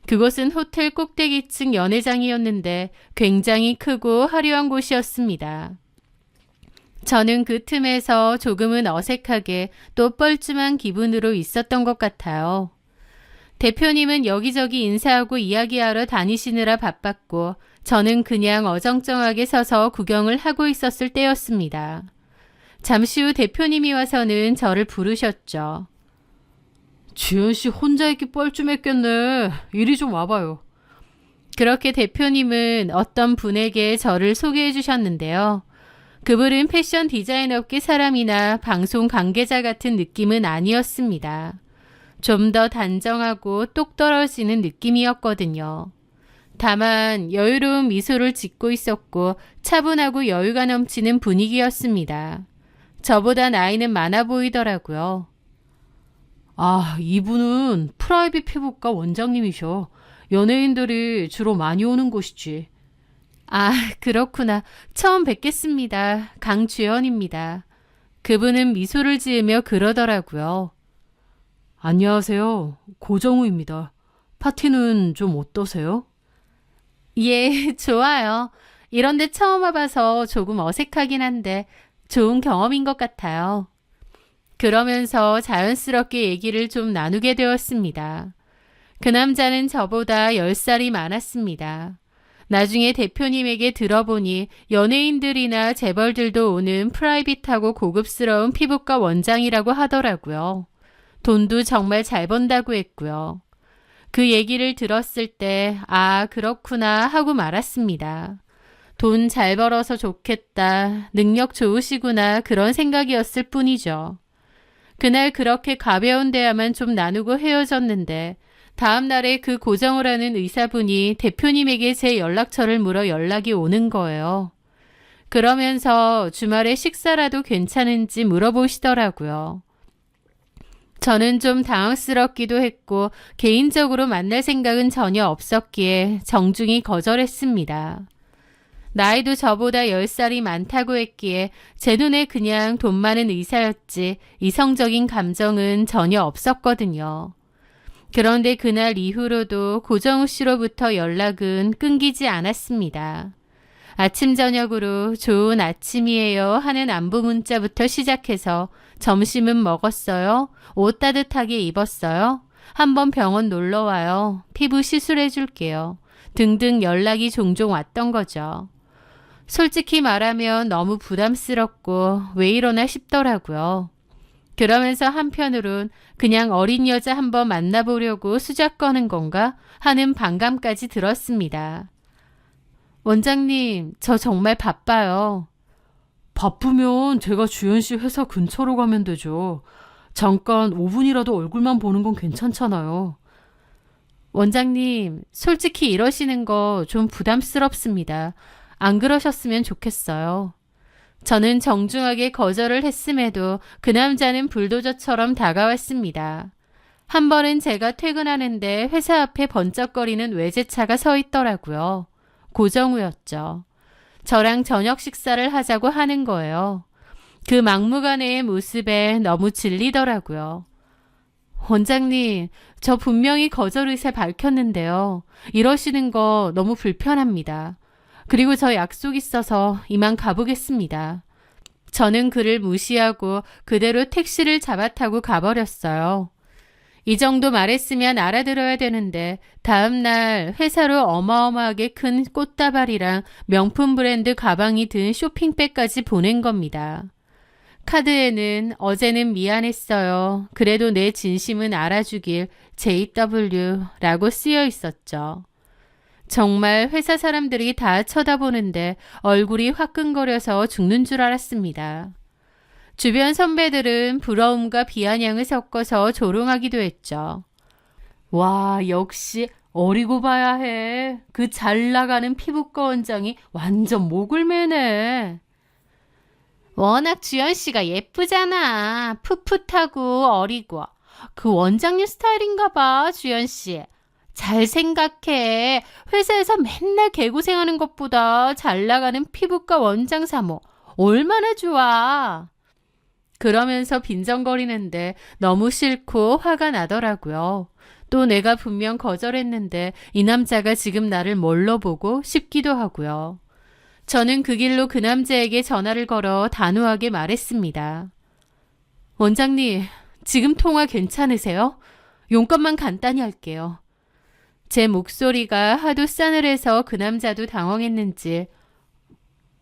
그곳은 호텔 꼭대기층 연회장이었는데 굉장히 크고 화려한 곳이었습니다. 저는 그 틈에서 조금은 어색하게 또 뻘쭘한 기분으로 있었던 것 같아요. 대표님은 여기저기 인사하고 이야기하러 다니시느라 바빴고 저는 그냥 어정쩡하게 서서 구경을 하고 있었을 때였습니다. 잠시 후 대표님이 와서는 저를 부르셨죠. 주연 씨 혼자 있기 뻘쭘했겠네. 이리 좀 와봐요. 그렇게 대표님은 어떤 분에게 저를 소개해 주셨는데요. 그분은 패션 디자인 업계 사람이나 방송 관계자 같은 느낌은 아니었습니다. 좀 더 단정하고 똑 떨어지는 느낌이었거든요. 다만 여유로운 미소를 짓고 있었고 차분하고 여유가 넘치는 분위기였습니다. 저보다 나이는 많아 보이더라고요. 아, 이분은 프라이빗 피부과 원장님이셔. 연예인들이 주로 많이 오는 곳이지. 아, 그렇구나. 처음 뵙겠습니다. 강주연입니다. 그분은 미소를 지으며 그러더라고요. 안녕하세요. 고정우입니다. 파티는 좀 어떠세요? 예, 좋아요. 이런데 처음 와봐서 조금 어색하긴 한데 좋은 경험인 것 같아요. 그러면서 자연스럽게 얘기를 좀 나누게 되었습니다. 그 남자는 저보다 10살이 많았습니다. 나중에 대표님에게 들어보니 연예인들이나 재벌들도 오는 프라이빗하고 고급스러운 피부과 원장이라고 하더라고요. 돈도 정말 잘 번다고 했고요. 그 얘기를 들었을 때 아, 그렇구나 하고 말았습니다. 돈 잘 벌어서 좋겠다, 능력 좋으시구나 그런 생각이었을 뿐이죠. 그날 그렇게 가벼운 대화만 좀 나누고 헤어졌는데 다음 날에 그 고정을 하는 의사분이 대표님에게 제 연락처를 물어 연락이 오는 거예요. 그러면서 주말에 식사라도 괜찮은지 물어보시더라고요. 저는 좀 당황스럽기도 했고 개인적으로 만날 생각은 전혀 없었기에 정중히 거절했습니다. 나이도 저보다 10살이 많다고 했기에 제 눈에 그냥 돈 많은 의사였지 이성적인 감정은 전혀 없었거든요. 그런데 그날 이후로도 고정우 씨로부터 연락은 끊기지 않았습니다. 아침 저녁으로 좋은 아침이에요 하는 안부 문자부터 시작해서 점심은 먹었어요? 옷 따뜻하게 입었어요? 한번 병원 놀러와요. 피부 시술해 줄게요. 등등 연락이 종종 왔던 거죠. 솔직히 말하면 너무 부담스럽고 왜 이러나 싶더라고요. 그러면서 한편으론 그냥 어린 여자 한번 만나보려고 수작 거는 건가 하는 반감까지 들었습니다. 원장님, 저 정말 바빠요. 바쁘면 제가 주연 씨 회사 근처로 가면 되죠. 잠깐 5분이라도 얼굴만 보는 건 괜찮잖아요. 원장님, 솔직히 이러시는 거 좀 부담스럽습니다. 안 그러셨으면 좋겠어요. 저는 정중하게 거절을 했음에도 그 남자는 불도저처럼 다가왔습니다. 한 번은 제가 퇴근하는데 회사 앞에 번쩍거리는 외제차가 서 있더라고요. 고정우였죠. 저랑 저녁 식사를 하자고 하는 거예요. 그 막무가내의 모습에 너무 질리더라고요. 원장님, 저 분명히 거절 의사 밝혔는데요. 이러시는 거 너무 불편합니다. 그리고 저 약속 있어서 이만 가보겠습니다. 저는 그를 무시하고 그대로 택시를 잡아 타고 가버렸어요. 이 정도 말했으면 알아들어야 되는데 다음날 회사로 어마어마하게 큰 꽃다발이랑 명품 브랜드 가방이 든 쇼핑백까지 보낸 겁니다. 카드에는 어제는 미안했어요. 그래도 내 진심은 알아주길 JW라고 쓰여 있었죠. 정말 회사 사람들이 다 쳐다보는데 얼굴이 화끈거려서 죽는 줄 알았습니다. 주변 선배들은 부러움과 비아냥을 섞어서 조롱하기도 했죠. 와, 역시 어리고 봐야 해. 그 잘 나가는 피부과 원장이 완전 목을 매네. 워낙 주연 씨가 예쁘잖아. 풋풋하고 어리고. 그 원장님 스타일인가 봐, 주연 씨. 잘 생각해. 회사에서 맨날 개고생하는 것보다 잘 나가는 피부과 원장 사모. 얼마나 좋아. 그러면서 빈정거리는데 너무 싫고 화가 나더라고요. 또 내가 분명 거절했는데 이 남자가 지금 나를 뭘로 보고 싶기도 하고요. 저는 그 길로 그 남자에게 전화를 걸어 단호하게 말했습니다. 원장님, 지금 통화 괜찮으세요? 용건만 간단히 할게요. 제 목소리가 하도 싸늘해서 그 남자도 당황했는지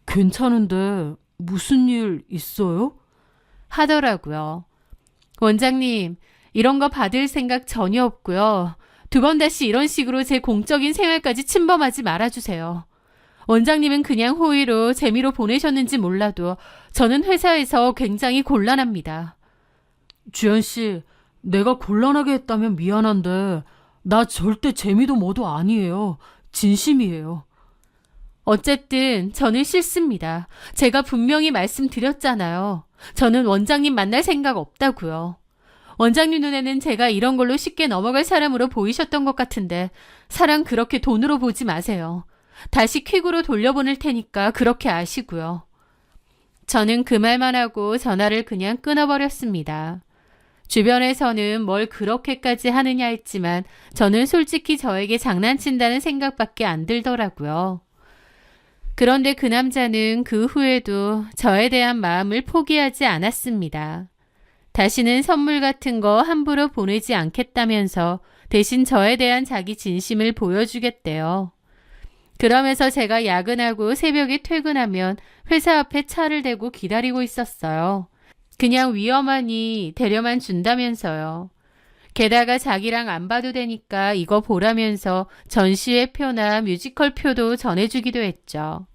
괜찮은데 무슨 일 있어요? 하더라고요. 원장님, 이런 거 받을 생각 전혀 없고요. 두 번 다시 이런 식으로 제 공적인 생활까지 침범하지 말아주세요. 원장님은 그냥 호의로 재미로 보내셨는지 몰라도 저는 회사에서 굉장히 곤란합니다. 주연 씨, 내가 곤란하게 했다면 미안한데 나 절대 재미도 뭐도 아니에요. 진심이에요. 어쨌든 저는 싫습니다. 제가 분명히 말씀드렸잖아요. 저는 원장님 만날 생각 없다고요. 원장님 눈에는 제가 이런 걸로 쉽게 넘어갈 사람으로 보이셨던 것 같은데 사람 그렇게 돈으로 보지 마세요. 다시 퀵으로 돌려보낼 테니까 그렇게 아시고요. 저는 그 말만 하고 전화를 그냥 끊어버렸습니다. 주변에서는 뭘 그렇게까지 하느냐 했지만 저는 솔직히 저에게 장난친다는 생각밖에 안 들더라고요. 그런데 그 남자는 그 후에도 저에 대한 마음을 포기하지 않았습니다. 다시는 선물 같은 거 함부로 보내지 않겠다면서 대신 저에 대한 자기 진심을 보여주겠대요. 그러면서 제가 야근하고 새벽에 퇴근하면 회사 앞에 차를 대고 기다리고 있었어요. 그냥 위험하니 데려만 준다면서요. 게다가 자기랑 안 봐도 되니까 이거 보라면서 전시회 표나 뮤지컬 표도 전해주기도 했죠.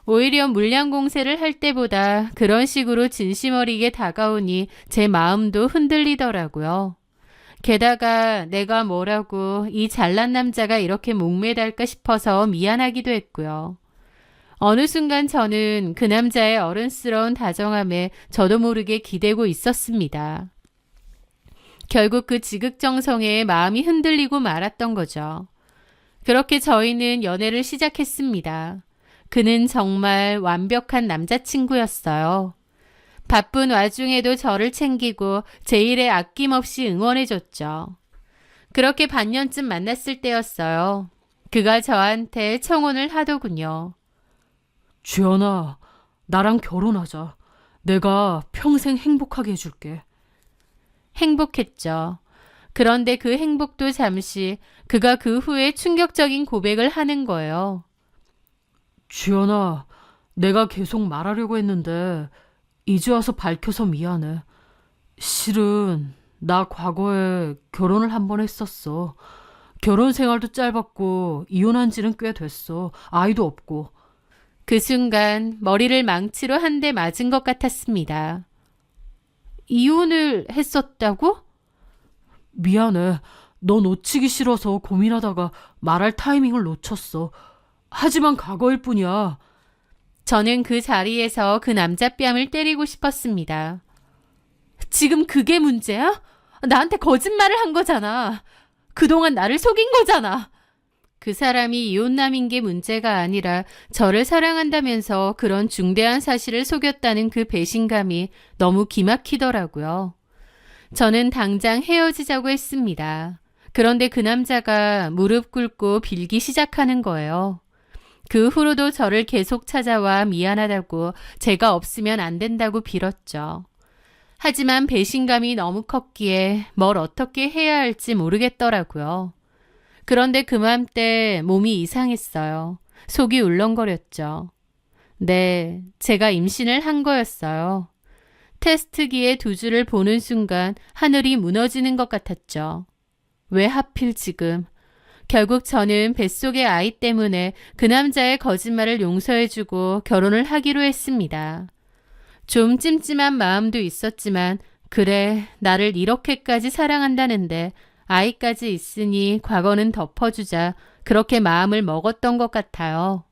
오히려 물량 공세를 할 때보다 그런 식으로 진심 어리게 다가오니 제 마음도 흔들리더라고요. 게다가 내가 뭐라고 이 잘난 남자가 이렇게 목매달까 싶어서 미안하기도 했고요. 어느 순간 저는 그 남자의 어른스러운 다정함에 저도 모르게 기대고 있었습니다. 결국 그 지극정성에 마음이 흔들리고 말았던 거죠. 그렇게 저희는 연애를 시작했습니다. 그는 정말 완벽한 남자친구였어요. 바쁜 와중에도 저를 챙기고 제 일에 아낌없이 응원해줬죠. 그렇게 반년쯤 만났을 때였어요. 그가 저한테 청혼을 하더군요. 주연아, 나랑 결혼하자. 내가 평생 행복하게 해줄게. 행복했죠. 그런데 그 행복도 잠시 그가 그 후에 충격적인 고백을 하는 거예요. 주연아, 내가 계속 말하려고 했는데 이제 와서 밝혀서 미안해. 실은 나 과거에 결혼을 한 번 했었어. 결혼 생활도 짧았고 이혼한 지는 꽤 됐어. 아이도 없고. 그 순간 머리를 망치로 한 대 맞은 것 같았습니다. 이혼을 했었다고? 미안해. 너 놓치기 싫어서 고민하다가 말할 타이밍을 놓쳤어. 하지만 과거일 뿐이야. 저는 그 자리에서 그 남자 뺨을 때리고 싶었습니다. 지금 그게 문제야? 나한테 거짓말을 한 거잖아. 그동안 나를 속인 거잖아. 그 사람이 이혼남인 게 문제가 아니라 저를 사랑한다면서 그런 중대한 사실을 속였다는 그 배신감이 너무 기막히더라고요. 저는 당장 헤어지자고 했습니다. 그런데 그 남자가 무릎 꿇고 빌기 시작하는 거예요. 그 후로도 저를 계속 찾아와 미안하다고 제가 없으면 안 된다고 빌었죠. 하지만 배신감이 너무 컸기에 뭘 어떻게 해야 할지 모르겠더라고요. 그런데 그맘때 몸이 이상했어요. 속이 울렁거렸죠. 네, 제가 임신을 한 거였어요. 테스트기에 두 줄을 보는 순간 하늘이 무너지는 것 같았죠. 왜 하필 지금? 결국 저는 뱃속의 아이 때문에 그 남자의 거짓말을 용서해주고 결혼을 하기로 했습니다. 좀 찜찜한 마음도 있었지만 그래, 나를 이렇게까지 사랑한다는데 아이까지 있으니 과거는 덮어주자 그렇게 마음을 먹었던 것 같아요.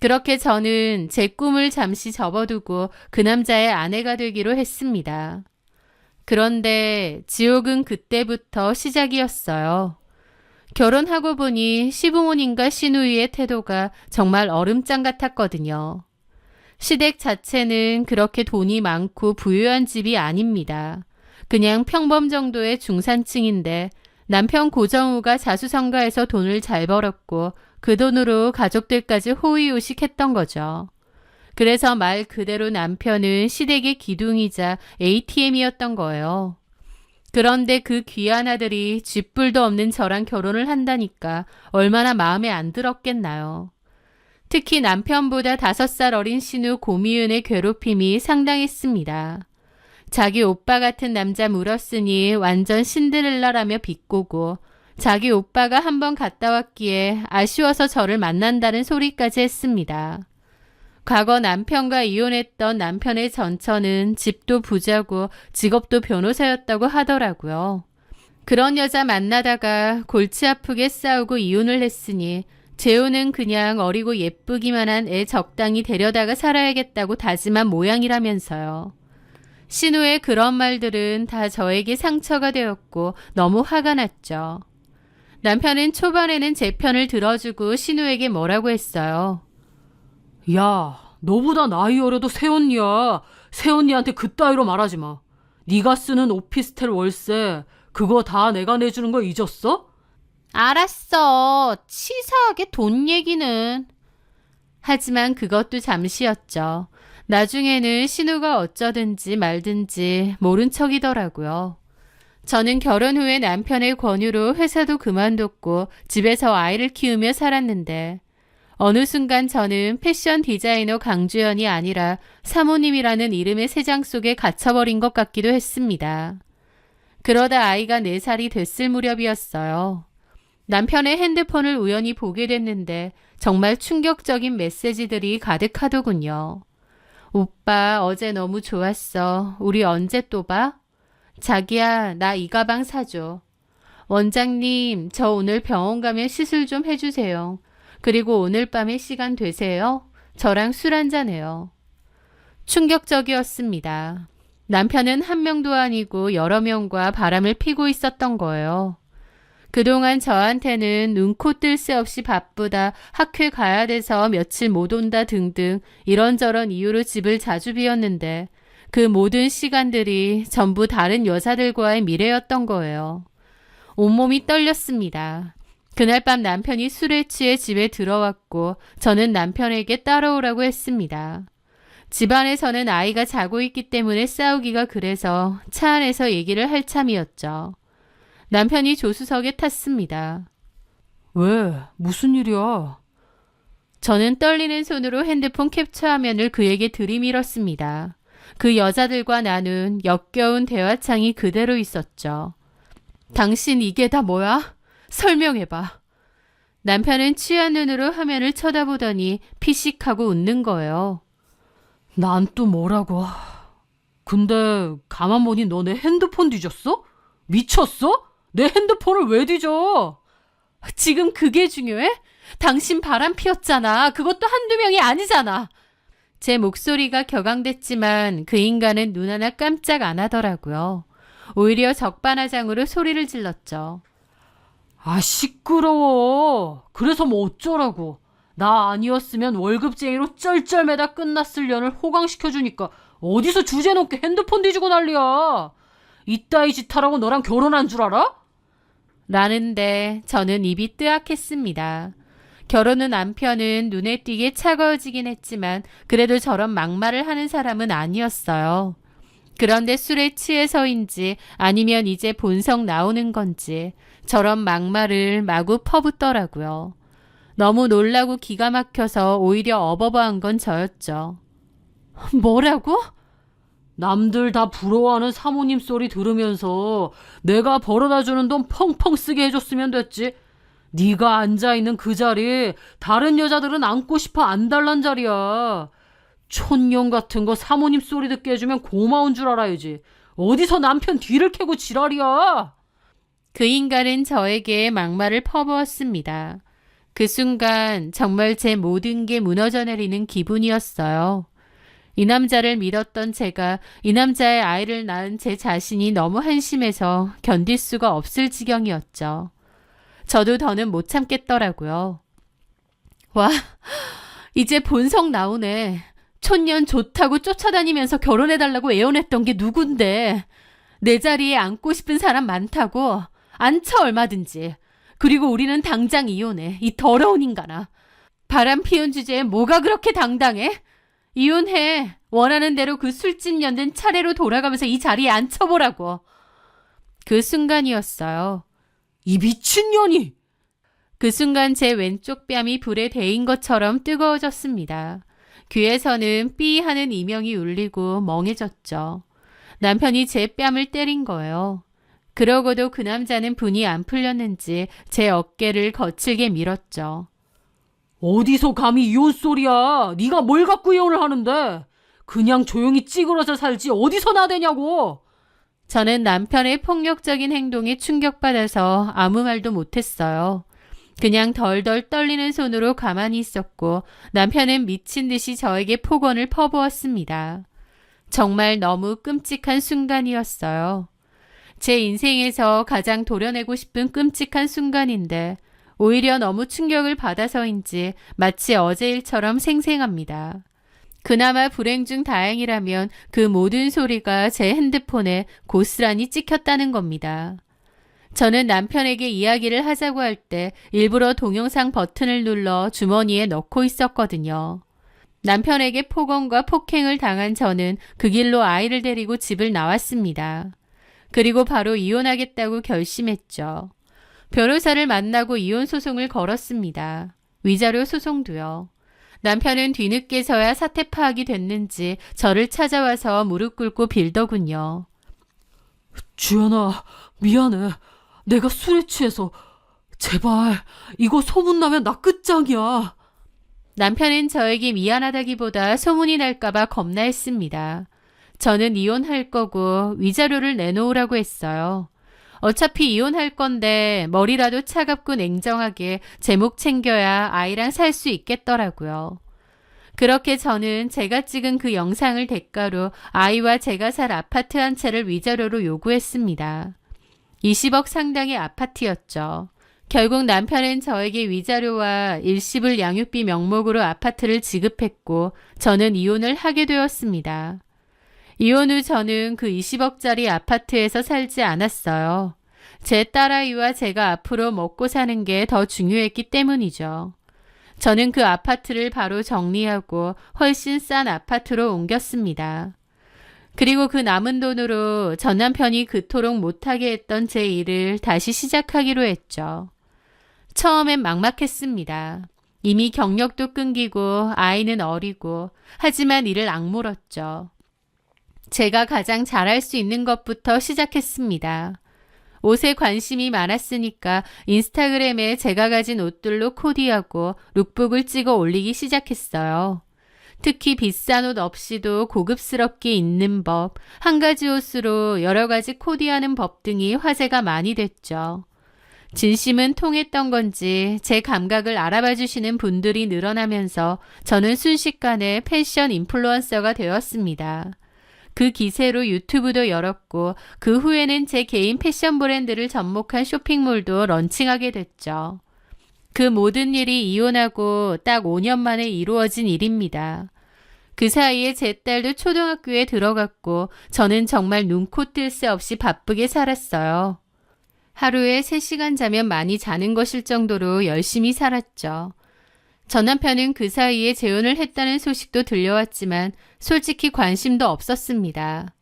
그렇게 저는 제 꿈을 잠시 접어두고 그 남자의 아내가 되기로 했습니다. 그런데 지옥은 그때부터 시작이었어요. 결혼하고 보니 시부모님과 시누이의 태도가 정말 얼음장 같았거든요. 시댁 자체는 그렇게 돈이 많고 부유한 집이 아닙니다. 그냥 평범 정도의 중산층인데 남편 고정우가 자수성가해서 돈을 잘 벌었고 그 돈으로 가족들까지 호의호식했던 거죠. 그래서 말 그대로 남편은 시댁의 기둥이자 ATM이었던 거예요. 그런데 그 귀한 아들이 쥐뿔도 없는 저랑 결혼을 한다니까 얼마나 마음에 안 들었겠나요. 특히 남편보다 5살 어린 신우 고미은의 괴롭힘이 상당했습니다. 자기 오빠 같은 남자 물었으니 완전 신데렐라라며 비꼬고 자기 오빠가 한번 갔다 왔기에 아쉬워서 저를 만난다는 소리까지 했습니다. 과거 남편과 이혼했던 남편의 전처는 집도 부자고 직업도 변호사였다고 하더라고요. 그런 여자 만나다가 골치 아프게 싸우고 이혼을 했으니 재호는 그냥 어리고 예쁘기만 한 애 적당히 데려다가 살아야겠다고 다짐한 모양이라면서요. 신우의 그런 말들은 다 저에게 상처가 되었고 너무 화가 났죠. 남편은 초반에는 제 편을 들어주고 신우에게 뭐라고 했어요. 야, 너보다 나이 어려도 새언니야. 새언니한테 그따위로 말하지 마. 네가 쓰는 오피스텔 월세 그거 다 내가 내주는 거 잊었어? 알았어. 치사하게 돈 얘기는. 하지만 그것도 잠시였죠. 나중에는 신우가 어쩌든지 말든지 모른 척이더라고요. 저는 결혼 후에 남편의 권유로 회사도 그만뒀고 집에서 아이를 키우며 살았는데 어느 순간 저는 패션 디자이너 강주연이 아니라 사모님이라는 이름의 새장 속에 갇혀버린 것 같기도 했습니다. 그러다 아이가 4살이 됐을 무렵이었어요. 남편의 핸드폰을 우연히 보게 됐는데 정말 충격적인 메시지들이 가득하더군요. 오빠, 어제 너무 좋았어. 우리 언제 또 봐? 자기야, 나 이 가방 사줘. 원장님, 저 오늘 병원 가면 시술 좀 해주세요. 그리고 오늘 밤에 시간 되세요? 저랑 술 한잔해요. 충격적이었습니다. 남편은 한 명도 아니고 여러 명과 바람을 피고 있었던 거예요. 그동안 저한테는 눈코 뜰 새 없이 바쁘다, 학회 가야 돼서 며칠 못 온다 등등 이런저런 이유로 집을 자주 비웠는데 그 모든 시간들이 전부 다른 여자들과의 미래였던 거예요. 온몸이 떨렸습니다. 그날 밤 남편이 술에 취해 집에 들어왔고 저는 남편에게 따라오라고 했습니다. 집안에서는 아이가 자고 있기 때문에 싸우기가 그래서 차 안에서 얘기를 할 참이었죠. 남편이 조수석에 탔습니다. 왜? 무슨 일이야? 저는 떨리는 손으로 핸드폰 캡처 화면을 그에게 들이밀었습니다. 그 여자들과 나눈 역겨운 대화창이 그대로 있었죠. 당신 이게 다 뭐야? 설명해봐. 남편은 취한 눈으로 화면을 쳐다보더니 피식하고 웃는 거예요. 난 또 뭐라고. 근데 가만 보니 너 내 핸드폰 뒤졌어? 미쳤어? 내 핸드폰을 왜 뒤져? 지금 그게 중요해? 당신 바람 피웠잖아. 그것도 한두 명이 아니잖아. 제 목소리가 격앙됐지만 그 인간은 눈 하나 깜짝 안 하더라고요. 오히려 적반하장으로 소리를 질렀죠. 아, 시끄러워. 그래서 뭐 어쩌라고. 나 아니었으면 월급쟁이로 쩔쩔매다 끝났을 년을 호강시켜주니까 어디서 주제 넘게 핸드폰 뒤지고 난리야. 이따위 짓 하라고 너랑 결혼한 줄 알아? 라는데 저는 입이 뜨악했습니다. 결혼 후 남편은 눈에 띄게 차가워지긴 했지만 그래도 저런 막말을 하는 사람은 아니었어요. 그런데 술에 취해서인지 아니면 이제 본성 나오는 건지 저런 막말을 마구 퍼붓더라고요. 너무 놀라고 기가 막혀서 오히려 어버버한 건 저였죠. 뭐라고? 남들 다 부러워하는 사모님 소리 들으면서 내가 벌어다 주는 돈 펑펑 쓰게 해줬으면 됐지. 네가 앉아있는 그 자리 다른 여자들은 앉고 싶어 안 달란 자리야. 촌년 같은 거 사모님 소리 듣게 해주면 고마운 줄 알아야지. 어디서 남편 뒤를 캐고 지랄이야. 그 인간은 저에게 막말을 퍼부었습니다. 그 순간 정말 제 모든 게 무너져 내리는 기분이었어요. 이 남자를 믿었던 제가 이 남자의 아이를 낳은 제 자신이 너무 한심해서 견딜 수가 없을 지경이었죠. 저도 더는 못 참겠더라고요. 와, 이제 본성 나오네. 촌년 좋다고 쫓아다니면서 결혼해달라고 애원했던 게 누군데. 내 자리에 앉고 싶은 사람 많다고. 앉혀 얼마든지. 그리고 우리는 당장 이혼해. 이 더러운 인간아. 바람 피운 주제에 뭐가 그렇게 당당해? 이혼해. 원하는 대로 그 술집 연든 차례로 돌아가면서 이 자리에 앉혀보라고. 그 순간이었어요. 이 미친년이! 그 순간 제 왼쪽 뺨이 불에 데인 것처럼 뜨거워졌습니다. 귀에서는 삐 하는 이명이 울리고 멍해졌죠. 남편이 제 뺨을 때린 거예요. 그러고도 그 남자는 분이 안 풀렸는지 제 어깨를 거칠게 밀었죠. 어디서 감히 이혼 소리야. 네가 뭘 갖고 이혼을 하는데. 그냥 조용히 찌그러져 살지 어디서 나대냐고. 저는 남편의 폭력적인 행동에 충격받아서 아무 말도 못했어요. 그냥 덜덜 떨리는 손으로 가만히 있었고 남편은 미친 듯이 저에게 폭언을 퍼부었습니다. 정말 너무 끔찍한 순간이었어요. 제 인생에서 가장 도려내고 싶은 끔찍한 순간인데 오히려 너무 충격을 받아서인지 마치 어제 일처럼 생생합니다. 그나마 불행 중 다행이라면 그 모든 소리가 제 핸드폰에 고스란히 찍혔다는 겁니다. 저는 남편에게 이야기를 하자고 할 때 일부러 동영상 버튼을 눌러 주머니에 넣고 있었거든요. 남편에게 폭언과 폭행을 당한 저는 그 길로 아이를 데리고 집을 나왔습니다. 그리고 바로 이혼하겠다고 결심했죠. 변호사를 만나고 이혼 소송을 걸었습니다. 위자료 소송도요. 남편은 뒤늦게서야 사태 파악이 됐는지 저를 찾아와서 무릎 꿇고 빌더군요. 주연아, 미안해. 내가 술에 취해서. 제발 이거 소문나면 나 끝장이야. 남편은 저에게 미안하다기보다 소문이 날까봐 겁나했습니다. 저는 이혼할 거고 위자료를 내놓으라고 했어요. 어차피 이혼할 건데 머리라도 차갑고 냉정하게 제목 챙겨야 아이랑 살 수 있겠더라고요. 그렇게 저는 제가 찍은 그 영상을 대가로 아이와 제가 살 아파트 한 채를 위자료로 요구했습니다. 20억 상당의 아파트였죠. 결국 남편은 저에게 위자료와 일시불 양육비 명목으로 아파트를 지급했고 저는 이혼을 하게 되었습니다. 이혼 후 저는 그 20억짜리 아파트에서 살지 않았어요. 제 딸아이와 제가 앞으로 먹고 사는 게 더 중요했기 때문이죠. 저는 그 아파트를 바로 정리하고 훨씬 싼 아파트로 옮겼습니다. 그리고 그 남은 돈으로 전 남편이 그토록 못하게 했던 제 일을 다시 시작하기로 했죠. 처음엔 막막했습니다. 이미 경력도 끊기고 아이는 어리고 하지만 이를 악물었죠. 제가 가장 잘할 수 있는 것부터 시작했습니다. 옷에 관심이 많았으니까 인스타그램에 제가 가진 옷들로 코디하고 룩북을 찍어 올리기 시작했어요. 특히 비싼 옷 없이도 고급스럽게 입는 법, 한 가지 옷으로 여러 가지 코디하는 법 등이 화제가 많이 됐죠. 진심은 통했던 건지 제 감각을 알아봐 주시는 분들이 늘어나면서 저는 순식간에 패션 인플루언서가 되었습니다. 그 기세로 유튜브도 열었고 그 후에는 제 개인 패션 브랜드를 접목한 쇼핑몰도 런칭하게 됐죠. 그 모든 일이 이혼하고 딱 5년 만에 이루어진 일입니다. 그 사이에 제 딸도 초등학교에 들어갔고 저는 정말 눈코 뜰 새 없이 바쁘게 살았어요. 하루에 3시간 자면 많이 자는 것일 정도로 열심히 살았죠. 전 남편은 그 사이에 재혼을 했다는 소식도 들려왔지만 솔직히 관심도 없었습니다.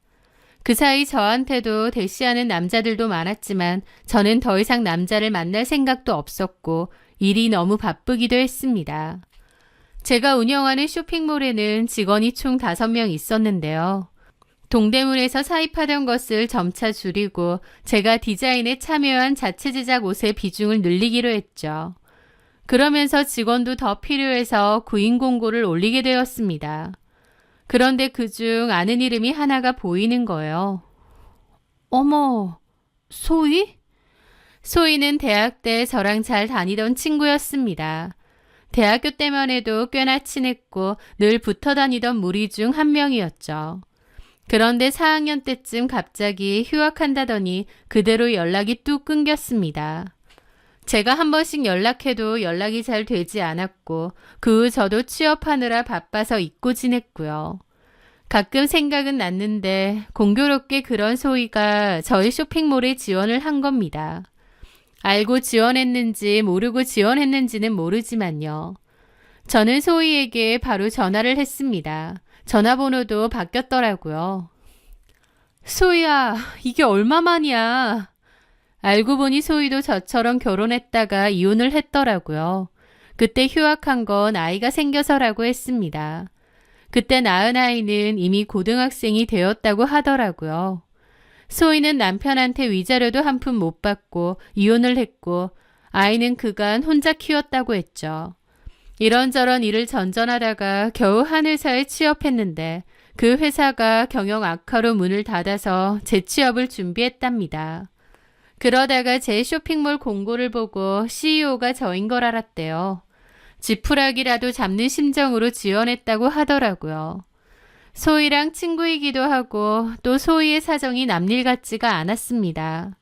그 사이 저한테도 대시하는 남자들도 많았지만 저는 더 이상 남자를 만날 생각도 없었고 일이 너무 바쁘기도 했습니다. 제가 운영하는 쇼핑몰에는 직원이 총 5명 있었는데요. 동대문에서 사입하던 것을 점차 줄이고 제가 디자인에 참여한 자체 제작 옷의 비중을 늘리기로 했죠. 그러면서 직원도 더 필요해서 구인 공고를 올리게 되었습니다. 그런데 그중 아는 이름이 하나가 보이는 거예요. 어머, 소희? 소희는 대학 때 저랑 잘 다니던 친구였습니다. 대학교 때만 해도 꽤나 친했고 늘 붙어 다니던 무리 중 한 명이었죠. 그런데 4학년 때쯤 갑자기 휴학한다더니 그대로 연락이 뚝 끊겼습니다. 제가 한 번씩 연락해도 연락이 잘 되지 않았고 그 후 저도 취업하느라 바빠서 잊고 지냈고요. 가끔 생각은 났는데 공교롭게 그런 소희가 저희 쇼핑몰에 지원을 한 겁니다. 알고 지원했는지 모르고 지원했는지는 모르지만요. 저는 소희에게 바로 전화를 했습니다. 전화번호도 바뀌었더라고요. 소희야, 이게 얼마만이야? 알고 보니 소희도 저처럼 결혼했다가 이혼을 했더라고요. 그때 휴학한 건 아이가 생겨서라고 했습니다. 그때 낳은 아이는 이미 고등학생이 되었다고 하더라고요. 소희는 남편한테 위자료도 한 푼 못 받고 이혼을 했고 아이는 그간 혼자 키웠다고 했죠. 이런저런 일을 전전하다가 겨우 한 회사에 취업했는데 그 회사가 경영 악화로 문을 닫아서 재취업을 준비했답니다. 그러다가 제 쇼핑몰 공고를 보고 CEO가 저인 걸 알았대요. 지푸라기라도 잡는 심정으로 지원했다고 하더라고요. 소희랑 친구이기도 하고 또 소희의 사정이 남일 같지가 않았습니다.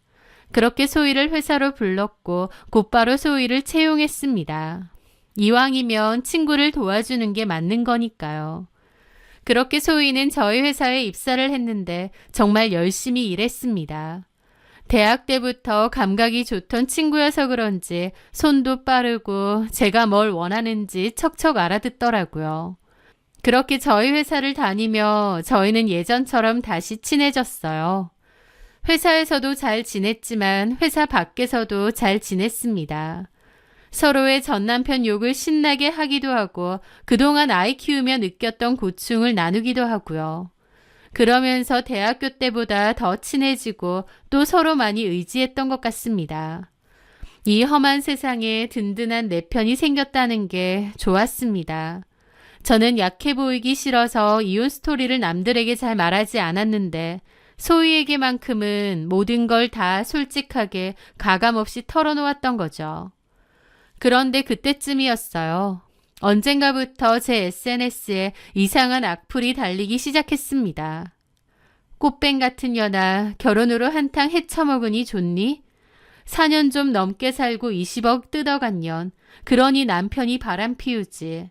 그렇게 소희를 회사로 불렀고 곧바로 소희를 채용했습니다. 이왕이면 친구를 도와주는 게 맞는 거니까요. 그렇게 소희는 저희 회사에 입사를 했는데 정말 열심히 일했습니다. 대학 때부터 감각이 좋던 친구여서 그런지 손도 빠르고 제가 뭘 원하는지 척척 알아듣더라고요. 그렇게 저희 회사를 다니며 저희는 예전처럼 다시 친해졌어요. 회사에서도 잘 지냈지만 회사 밖에서도 잘 지냈습니다. 서로의 전남편 욕을 신나게 하기도 하고 그동안 아이 키우며 느꼈던 고충을 나누기도 하고요. 그러면서 대학교 때보다 더 친해지고 또 서로 많이 의지했던 것 같습니다. 이 험한 세상에 든든한 내 편이 생겼다는 게 좋았습니다. 저는 약해 보이기 싫어서 이혼 스토리를 남들에게 잘 말하지 않았는데 소희에게만큼은 모든 걸 다 솔직하게 가감없이 털어놓았던 거죠. 그런데 그때쯤이었어요. 언젠가부터 제 SNS에 이상한 악플이 달리기 시작했습니다. 꽃뱀 같은 년아, 결혼으로 한탕 헤쳐먹으니 좋니? 4년 좀 넘게 살고 20억 뜯어간 년, 그러니 남편이 바람 피우지.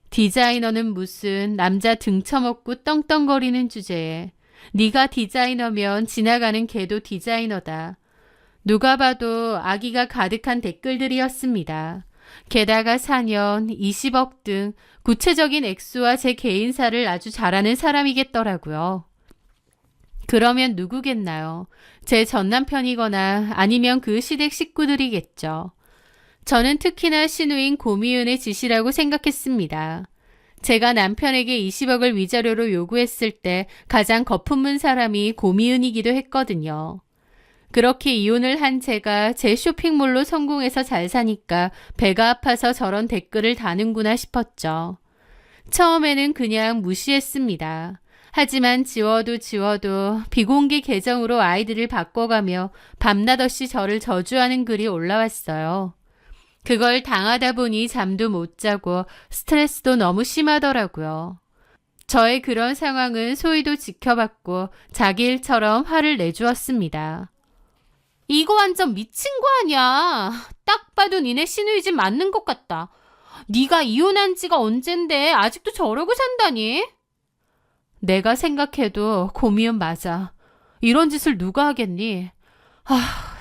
디자이너는 무슨 남자 등쳐먹고 떵떵거리는 주제에 네가 디자이너면 지나가는 개도 디자이너다. 누가 봐도 악의가 가득한 댓글들이었습니다. 게다가 4년, 20억 등 구체적인 액수와 제 개인사를 아주 잘 아는 사람이겠더라고요. 그러면 누구겠나요? 제 전남편이거나 아니면 그 시댁 식구들이겠죠. 저는 특히나 신우인 고미은의 짓이라고 생각했습니다. 제가 남편에게 20억을 위자료로 요구했을 때 가장 거품문 사람이 고미은이기도 했거든요. 그렇게 이혼을 한 제가 제 쇼핑몰로 성공해서 잘 사니까 배가 아파서 저런 댓글을 다는구나 싶었죠. 처음에는 그냥 무시했습니다. 하지만 지워도 비공개 계정으로 아이들을 바꿔가며 밤낮없이 저를 저주하는 글이 올라왔어요. 그걸 당하다 보니 잠도 못 자고 스트레스도 너무 심하더라고요. 저의 그런 상황은 소희도 지켜봤고 자기 일처럼 화를 내주었습니다. 이거 완전 미친 거 아니야. 딱 봐도 니네 신우이 집 맞는 것 같다. 네가 이혼한 지가 언젠데 아직도 저러고 산다니? 내가 생각해도 고미은 맞아. 이런 짓을 누가 하겠니?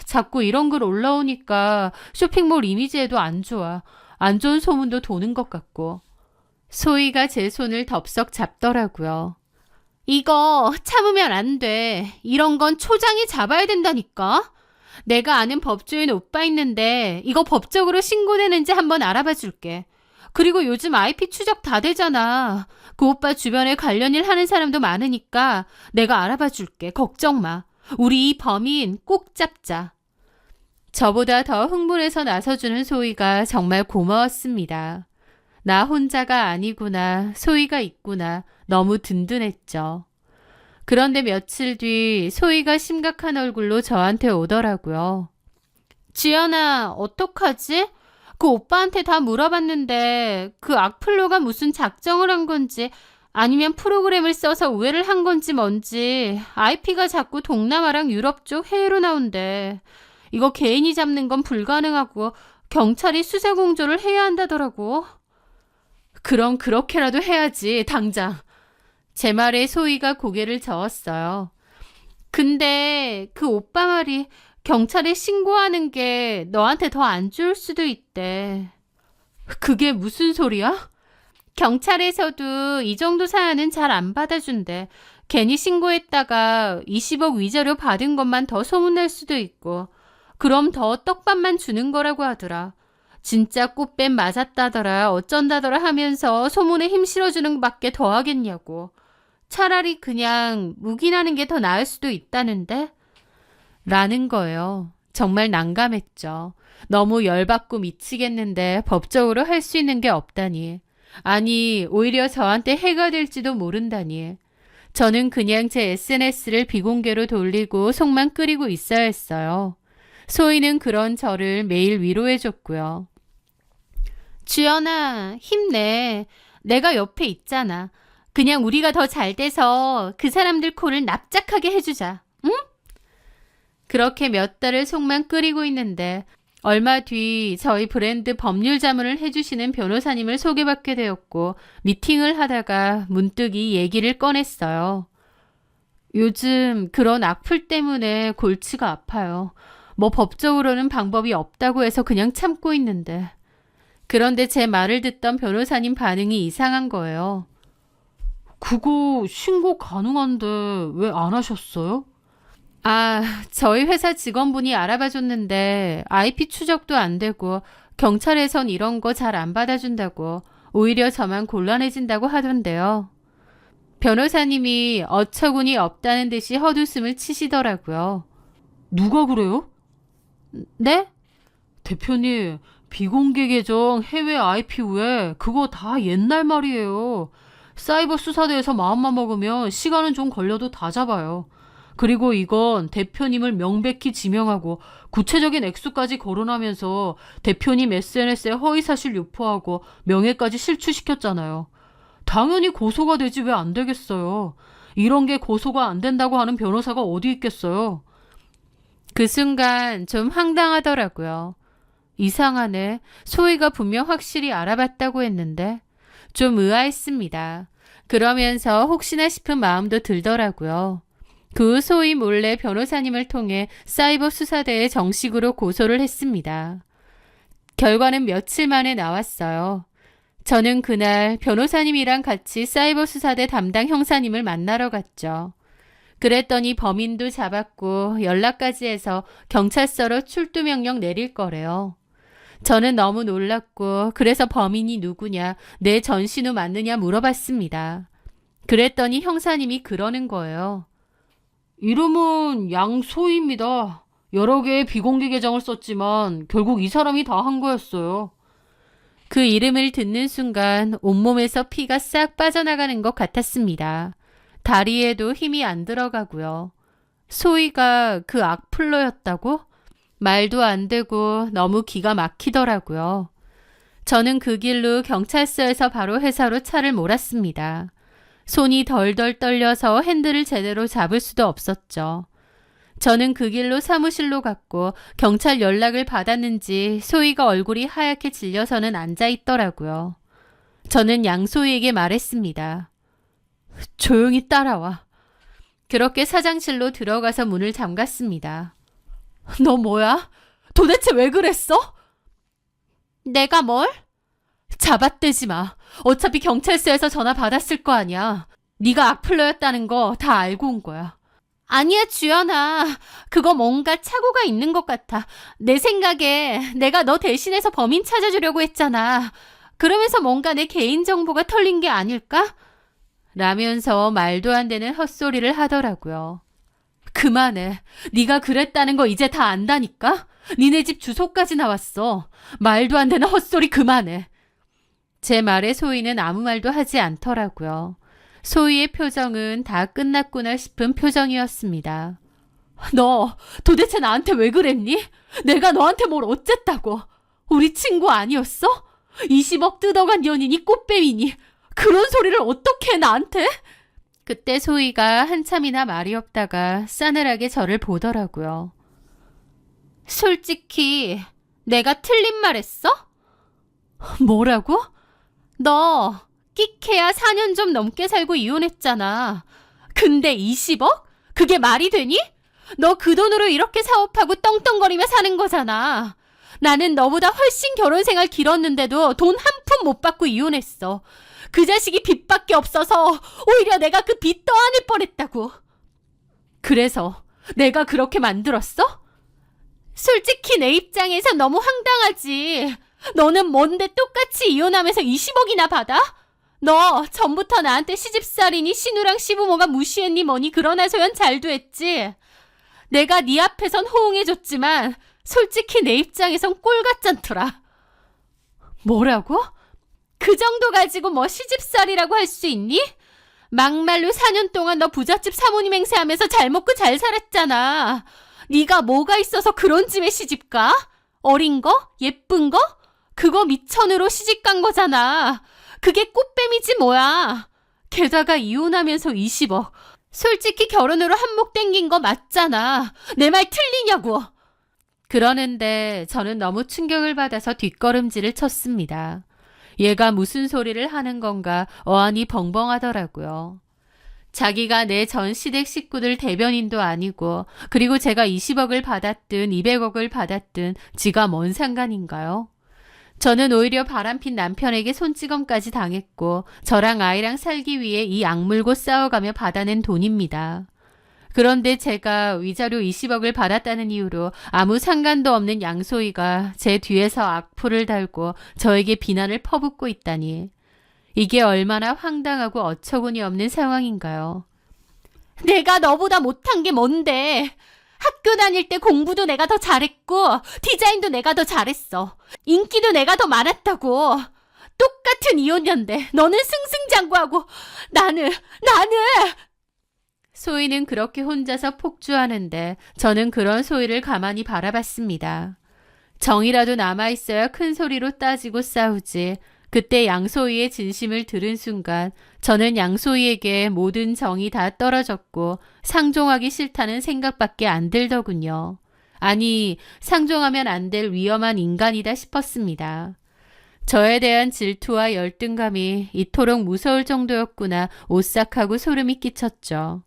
자꾸 이런 글 올라오니까 쇼핑몰 이미지에도 안 좋아. 안 좋은 소문도 도는 것 같고. 소희가 제 손을 덥석 잡더라고요. 이거 참으면 안 돼. 이런 건 초장이 잡아야 된다니까. 내가 아는 법조인 오빠 있는데 이거 법적으로 신고되는지 한번 알아봐 줄게. 그리고 요즘 IP 추적 다 되잖아. 그 오빠 주변에 관련 일 하는 사람도 많으니까 내가 알아봐 줄게. 걱정 마. 우리 이 범인 꼭 잡자. 저보다 더 흥분해서 나서주는 소희가 정말 고마웠습니다. 나 혼자가 아니구나. 소희가 있구나. 너무 든든했죠. 그런데 며칠 뒤 소희가 심각한 얼굴로 저한테 오더라고요. 지연아, 어떡하지? 그 오빠한테 다 물어봤는데 그 악플로가 무슨 작정을 한 건지 아니면 프로그램을 써서 오해를 한 건지 뭔지 IP가 자꾸 동남아랑 유럽 쪽 해외로 나온대. 이거 개인이 잡는 건 불가능하고 경찰이 수사 공조를 해야 한다더라고. 그럼 그렇게라도 해야지, 당장. 제 말에 소희가 고개를 저었어요. 근데 그 오빠 말이 경찰에 신고하는 게 너한테 더 안 좋을 수도 있대. 그게 무슨 소리야? 경찰에서도 이 정도 사안은 잘 안 받아준대. 괜히 신고했다가 20억 위자료 받은 것만 더 소문날 수도 있고 그럼 더 떡밥만 주는 거라고 하더라. 진짜 꽃뱀 맞았다더라 어쩐다더라 하면서 소문에 힘 실어주는 밖에 더 하겠냐고. 차라리 그냥 묵인하는 게 더 나을 수도 있다는데? 라는 거예요. 정말 난감했죠. 너무 열받고 미치겠는데 법적으로 할 수 있는 게 없다니. 아니, 오히려 저한테 해가 될지도 모른다니. 저는 그냥 제 SNS를 비공개로 돌리고 속만 끓이고 있어야 했어요. 소희는 그런 저를 매일 위로해줬고요. 주연아, 힘내. 내가 옆에 있잖아. 그냥 우리가 더 잘 돼서 그 사람들 코를 납작하게 해주자. 응? 그렇게 몇 달을 속만 끓이고 있는데 얼마 뒤 저희 브랜드 법률 자문을 해주시는 변호사님을 소개받게 되었고 미팅을 하다가 문득 이 얘기를 꺼냈어요. 요즘 그런 악플 때문에 골치가 아파요. 뭐 법적으로는 방법이 없다고 해서 그냥 참고 있는데. 그런데 제 말을 듣던 변호사님 반응이 이상한 거예요. 그거 신고 가능한데 왜 안 하셨어요? 아, 저희 회사 직원분이 알아봐 줬는데 IP 추적도 안 되고 경찰에선 이런 거 잘 안 받아준다고 오히려 저만 곤란해진다고 하던데요. 변호사님이 어처구니 없다는 듯이 헛웃음을 치시더라고요. 누가 그래요? 네? 대표님, 비공개 계정 해외 IP 후에 그거 다 옛날 말이에요. 사이버 수사대에서 마음만 먹으면 시간은 좀 걸려도 다 잡아요. 그리고 이건 대표님을 명백히 지명하고 구체적인 액수까지 거론하면서 대표님 SNS에 허위사실 유포하고 명예까지 실추시켰잖아요. 당연히 고소가 되지 왜 안 되겠어요. 이런 게 고소가 안 된다고 하는 변호사가 어디 있겠어요. 그 순간 좀 황당하더라고요. 이상하네. 소희가 분명 확실히 알아봤다고 했는데 좀 의아했습니다. 그러면서 혹시나 싶은 마음도 들더라고요. 그 후 소희 몰래 변호사님을 통해 사이버 수사대에 정식으로 고소를 했습니다. 결과는 며칠 만에 나왔어요. 저는 그날 변호사님이랑 같이 사이버 수사대 담당 형사님을 만나러 갔죠. 그랬더니 범인도 잡았고 연락까지 해서 경찰서로 출두 명령 내릴 거래요. 저는 너무 놀랐고 그래서 범인이 누구냐, 내 전신후 맞느냐 물어봤습니다. 그랬더니 형사님이 그러는 거예요. 이름은 양소희입니다. 여러 개의 비공개 계정을 썼지만 결국 이 사람이 다 한 거였어요. 그 이름을 듣는 순간 온몸에서 피가 싹 빠져나가는 것 같았습니다. 다리에도 힘이 안 들어가고요. 소희가 그 악플러였다고? 말도 안 되고 너무 기가 막히더라고요. 저는 그 길로 경찰서에서 바로 회사로 차를 몰았습니다. 손이 덜덜 떨려서 핸들을 제대로 잡을 수도 없었죠. 저는 그 길로 사무실로 갔고 경찰 연락을 받았는지 소희가 얼굴이 하얗게 질려서는 앉아 있더라고요. 저는 양소희에게 말했습니다. 조용히 따라와. 그렇게 사장실로 들어가서 문을 잠갔습니다. 너 뭐야? 도대체 왜 그랬어? 내가 뭘? 잡아떼지 마. 어차피 경찰서에서 전화 받았을 거 아니야. 네가 악플러였다는 거 다 알고 온 거야. 아니야, 주연아. 그거 뭔가 착오가 있는 것 같아. 내 생각에 내가 너 대신해서 범인 찾아주려고 했잖아. 그러면서 뭔가 내 개인정보가 털린 게 아닐까? 라면서 말도 안 되는 헛소리를 하더라고요. 그만해. 네가 그랬다는 거 이제 다 안다니까? 니네 집 주소까지 나왔어. 말도 안 되는 헛소리 그만해. 제 말에 소희는 아무 말도 하지 않더라고요. 소희의 표정은 다 끝났구나 싶은 표정이었습니다. 너 도대체 나한테 왜 그랬니? 내가 너한테 뭘 어쨌다고? 우리 친구 아니었어? 20억 뜯어간 연인이 꽃뱀이니 그런 소리를 어떻게 해 나한테? 그때 소희가 한참이나 말이 없다가 싸늘하게 저를 보더라고요. 솔직히 내가 틀린 말 했어? 뭐라고? 너 끽해야 4년 좀 넘게 살고 이혼했잖아. 근데 20억? 그게 말이 되니? 너 그 돈으로 이렇게 사업하고 떵떵거리며 사는 거잖아. 나는 너보다 훨씬 결혼 생활 길었는데도 돈 한 푼 못 받고 이혼했어. 그 자식이 빚밖에 없어서 오히려 내가 그 빚 떠안을 뻔했다고. 그래서 내가 그렇게 만들었어? 솔직히 내 입장에서 너무 황당하지. 너는 뭔데 똑같이 이혼하면서 20억이나 받아? 너 전부터 나한테 시집살이니 신우랑 시부모가 무시했니 뭐니 그러나 소연 잘도 했지. 내가 네 앞에선 호응해줬지만 솔직히 내 입장에선 꼴 같잖더라. 뭐라고? 그 정도 가지고 뭐 시집살이라고 할 수 있니? 막말로 4년 동안 너 부잣집 사모님 행세하면서 잘 먹고 잘 살았잖아. 네가 뭐가 있어서 그런 집에 시집가? 어린 거? 예쁜 거? 그거 미천으로 시집간 거잖아. 그게 꽃뱀이지 뭐야. 게다가 이혼하면서 20억. 솔직히 결혼으로 한몫 땡긴 거 맞잖아. 내 말 틀리냐고. 그러는데 저는 너무 충격을 받아서 뒷걸음질을 쳤습니다. 얘가 무슨 소리를 하는 건가 어안이 벙벙하더라고요. 자기가 내 전 시댁 식구들 대변인도 아니고 그리고 제가 20억을 받았든 200억을 받았든 지가 뭔 상관인가요? 저는 오히려 바람핀 남편에게 손찌검까지 당했고 저랑 아이랑 살기 위해 이 악물고 싸워가며 받아낸 돈입니다. 그런데 제가 위자료 20억을 받았다는 이유로 아무 상관도 없는 양소희가 제 뒤에서 악플을 달고 저에게 비난을 퍼붓고 있다니. 이게 얼마나 황당하고 어처구니 없는 상황인가요? 내가 너보다 못한 게 뭔데? 학교 다닐 때 공부도 내가 더 잘했고 디자인도 내가 더 잘했어. 인기도 내가 더 많았다고. 똑같은 이혼녀인데 너는 승승장구하고 나는 소희는 그렇게 혼자서 폭주하는데 저는 그런 소희를 가만히 바라봤습니다. 정이라도 남아있어야 큰 소리로 따지고 싸우지. 그때 양소희의 진심을 들은 순간 저는 양소희에게 모든 정이 다 떨어졌고 상종하기 싫다는 생각밖에 안 들더군요. 아니, 상종하면 안 될 위험한 인간이다 싶었습니다. 저에 대한 질투와 열등감이 이토록 무서울 정도였구나 오싹하고 소름이 끼쳤죠.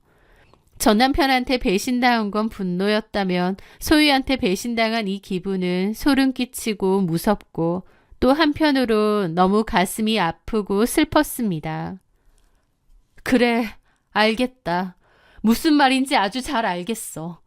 전 남편한테 배신당한 건 분노였다면 소희한테 배신당한 이 기분은 소름 끼치고 무섭고 또 한편으로 너무 가슴이 아프고 슬펐습니다. 그래, 알겠다. 무슨 말인지 아주 잘 알겠어.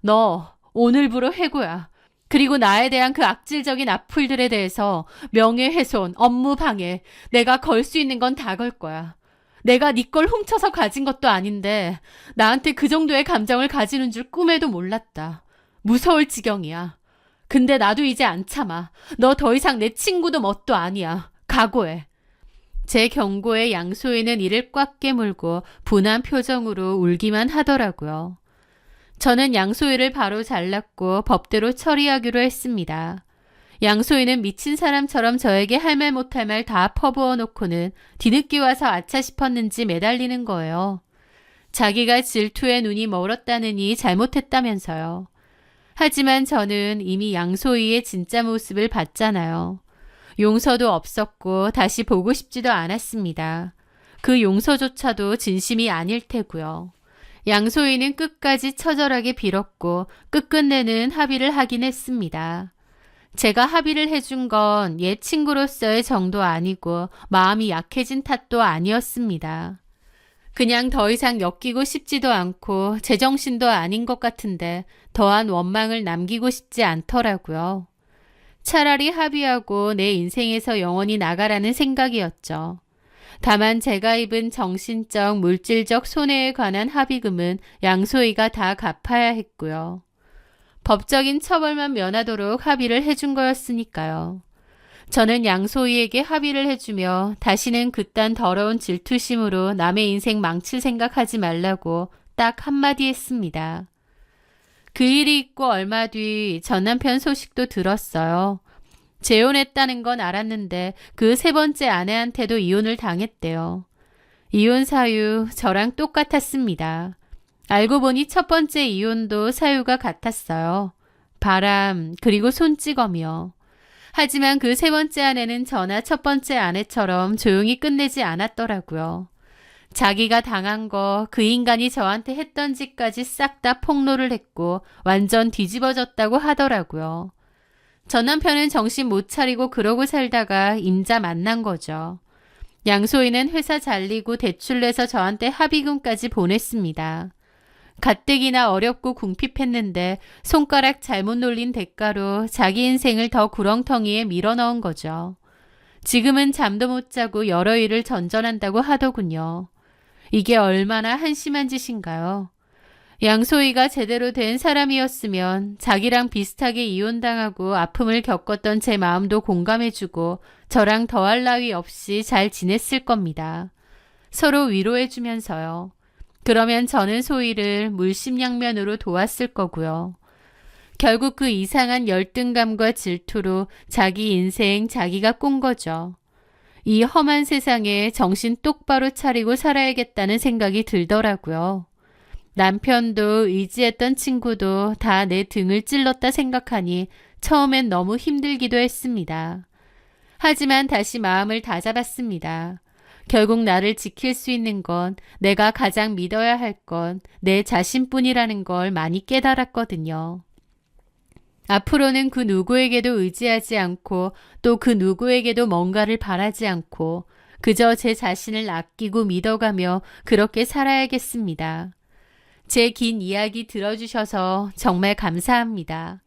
너 오늘부로 해고야. 그리고 나에 대한 그 악질적인 악플들에 대해서 명예훼손, 업무방해, 내가 걸 수 있는 건 다 걸 거야. 내가 네 걸 훔쳐서 가진 것도 아닌데 나한테 그 정도의 감정을 가지는 줄 꿈에도 몰랐다. 무서울 지경이야. 근데 나도 이제 안 참아. 너 더 이상 내 친구도 뭣도 아니야. 각오해. 제 경고에 양소희는 이를 꽉 깨물고 분한 표정으로 울기만 하더라고요. 저는 양소희를 바로 잘랐고 법대로 처리하기로 했습니다. 양소희는 미친 사람처럼 저에게 할 말 못할 말 다 퍼부어 놓고는 뒤늦게 와서 아차 싶었는지 매달리는 거예요. 자기가 질투에 눈이 멀었다느니 잘못했다면서요. 하지만 저는 이미 양소희의 진짜 모습을 봤잖아요. 용서도 없었고 다시 보고 싶지도 않았습니다. 그 용서조차도 진심이 아닐 테고요. 양소희는 끝까지 처절하게 빌었고 끝끝내는 합의를 하긴 했습니다. 제가 합의를 해준 건 옛 친구로서의 정도 아니고 마음이 약해진 탓도 아니었습니다. 그냥 더 이상 엮이고 싶지도 않고 제정신도 아닌 것 같은데 더한 원망을 남기고 싶지 않더라고요. 차라리 합의하고 내 인생에서 영원히 나가라는 생각이었죠. 다만 제가 입은 정신적, 물질적 손해에 관한 합의금은 양소희가 다 갚아야 했고요. 법적인 처벌만 면하도록 합의를 해준 거였으니까요. 저는 양소희에게 합의를 해주며 다시는 그딴 더러운 질투심으로 남의 인생 망칠 생각하지 말라고 딱 한마디 했습니다. 그 일이 있고 얼마 뒤 전 남편 소식도 들었어요. 재혼했다는 건 알았는데 그 세 번째 아내한테도 이혼을 당했대요. 이혼 사유 저랑 똑같았습니다. 알고 보니 첫 번째 이혼도 사유가 같았어요. 바람 그리고 손찌검이요. 하지만 그 세 번째 아내는 저나 첫 번째 아내처럼 조용히 끝내지 않았더라고요. 자기가 당한 거 그 인간이 저한테 했던 짓까지 싹 다 폭로를 했고 완전 뒤집어졌다고 하더라고요. 전 남편은 정신 못 차리고 그러고 살다가 임자 만난 거죠. 양소희는 회사 잘리고 대출 내서 저한테 합의금까지 보냈습니다. 가뜩이나 어렵고 궁핍했는데 손가락 잘못 놀린 대가로 자기 인생을 더 구렁텅이에 밀어넣은 거죠. 지금은 잠도 못 자고 여러 일을 전전한다고 하더군요. 이게 얼마나 한심한 짓인가요? 양소희가 제대로 된 사람이었으면 자기랑 비슷하게 이혼당하고 아픔을 겪었던 제 마음도 공감해주고 저랑 더할 나위 없이 잘 지냈을 겁니다. 서로 위로해주면서요. 그러면 저는 소희를 물심양면으로 도왔을 거고요. 결국 그 이상한 열등감과 질투로 자기 인생 자기가 꾼 거죠. 이 험한 세상에 정신 똑바로 차리고 살아야겠다는 생각이 들더라고요. 남편도 의지했던 친구도 다 내 등을 찔렀다 생각하니 처음엔 너무 힘들기도 했습니다. 하지만 다시 마음을 다잡았습니다. 결국 나를 지킬 수 있는 건 내가 가장 믿어야 할 건 내 자신뿐이라는 걸 많이 깨달았거든요. 앞으로는 그 누구에게도 의지하지 않고 또 그 누구에게도 뭔가를 바라지 않고 그저 제 자신을 아끼고 믿어가며 그렇게 살아야겠습니다. 제 긴 이야기 들어주셔서 정말 감사합니다.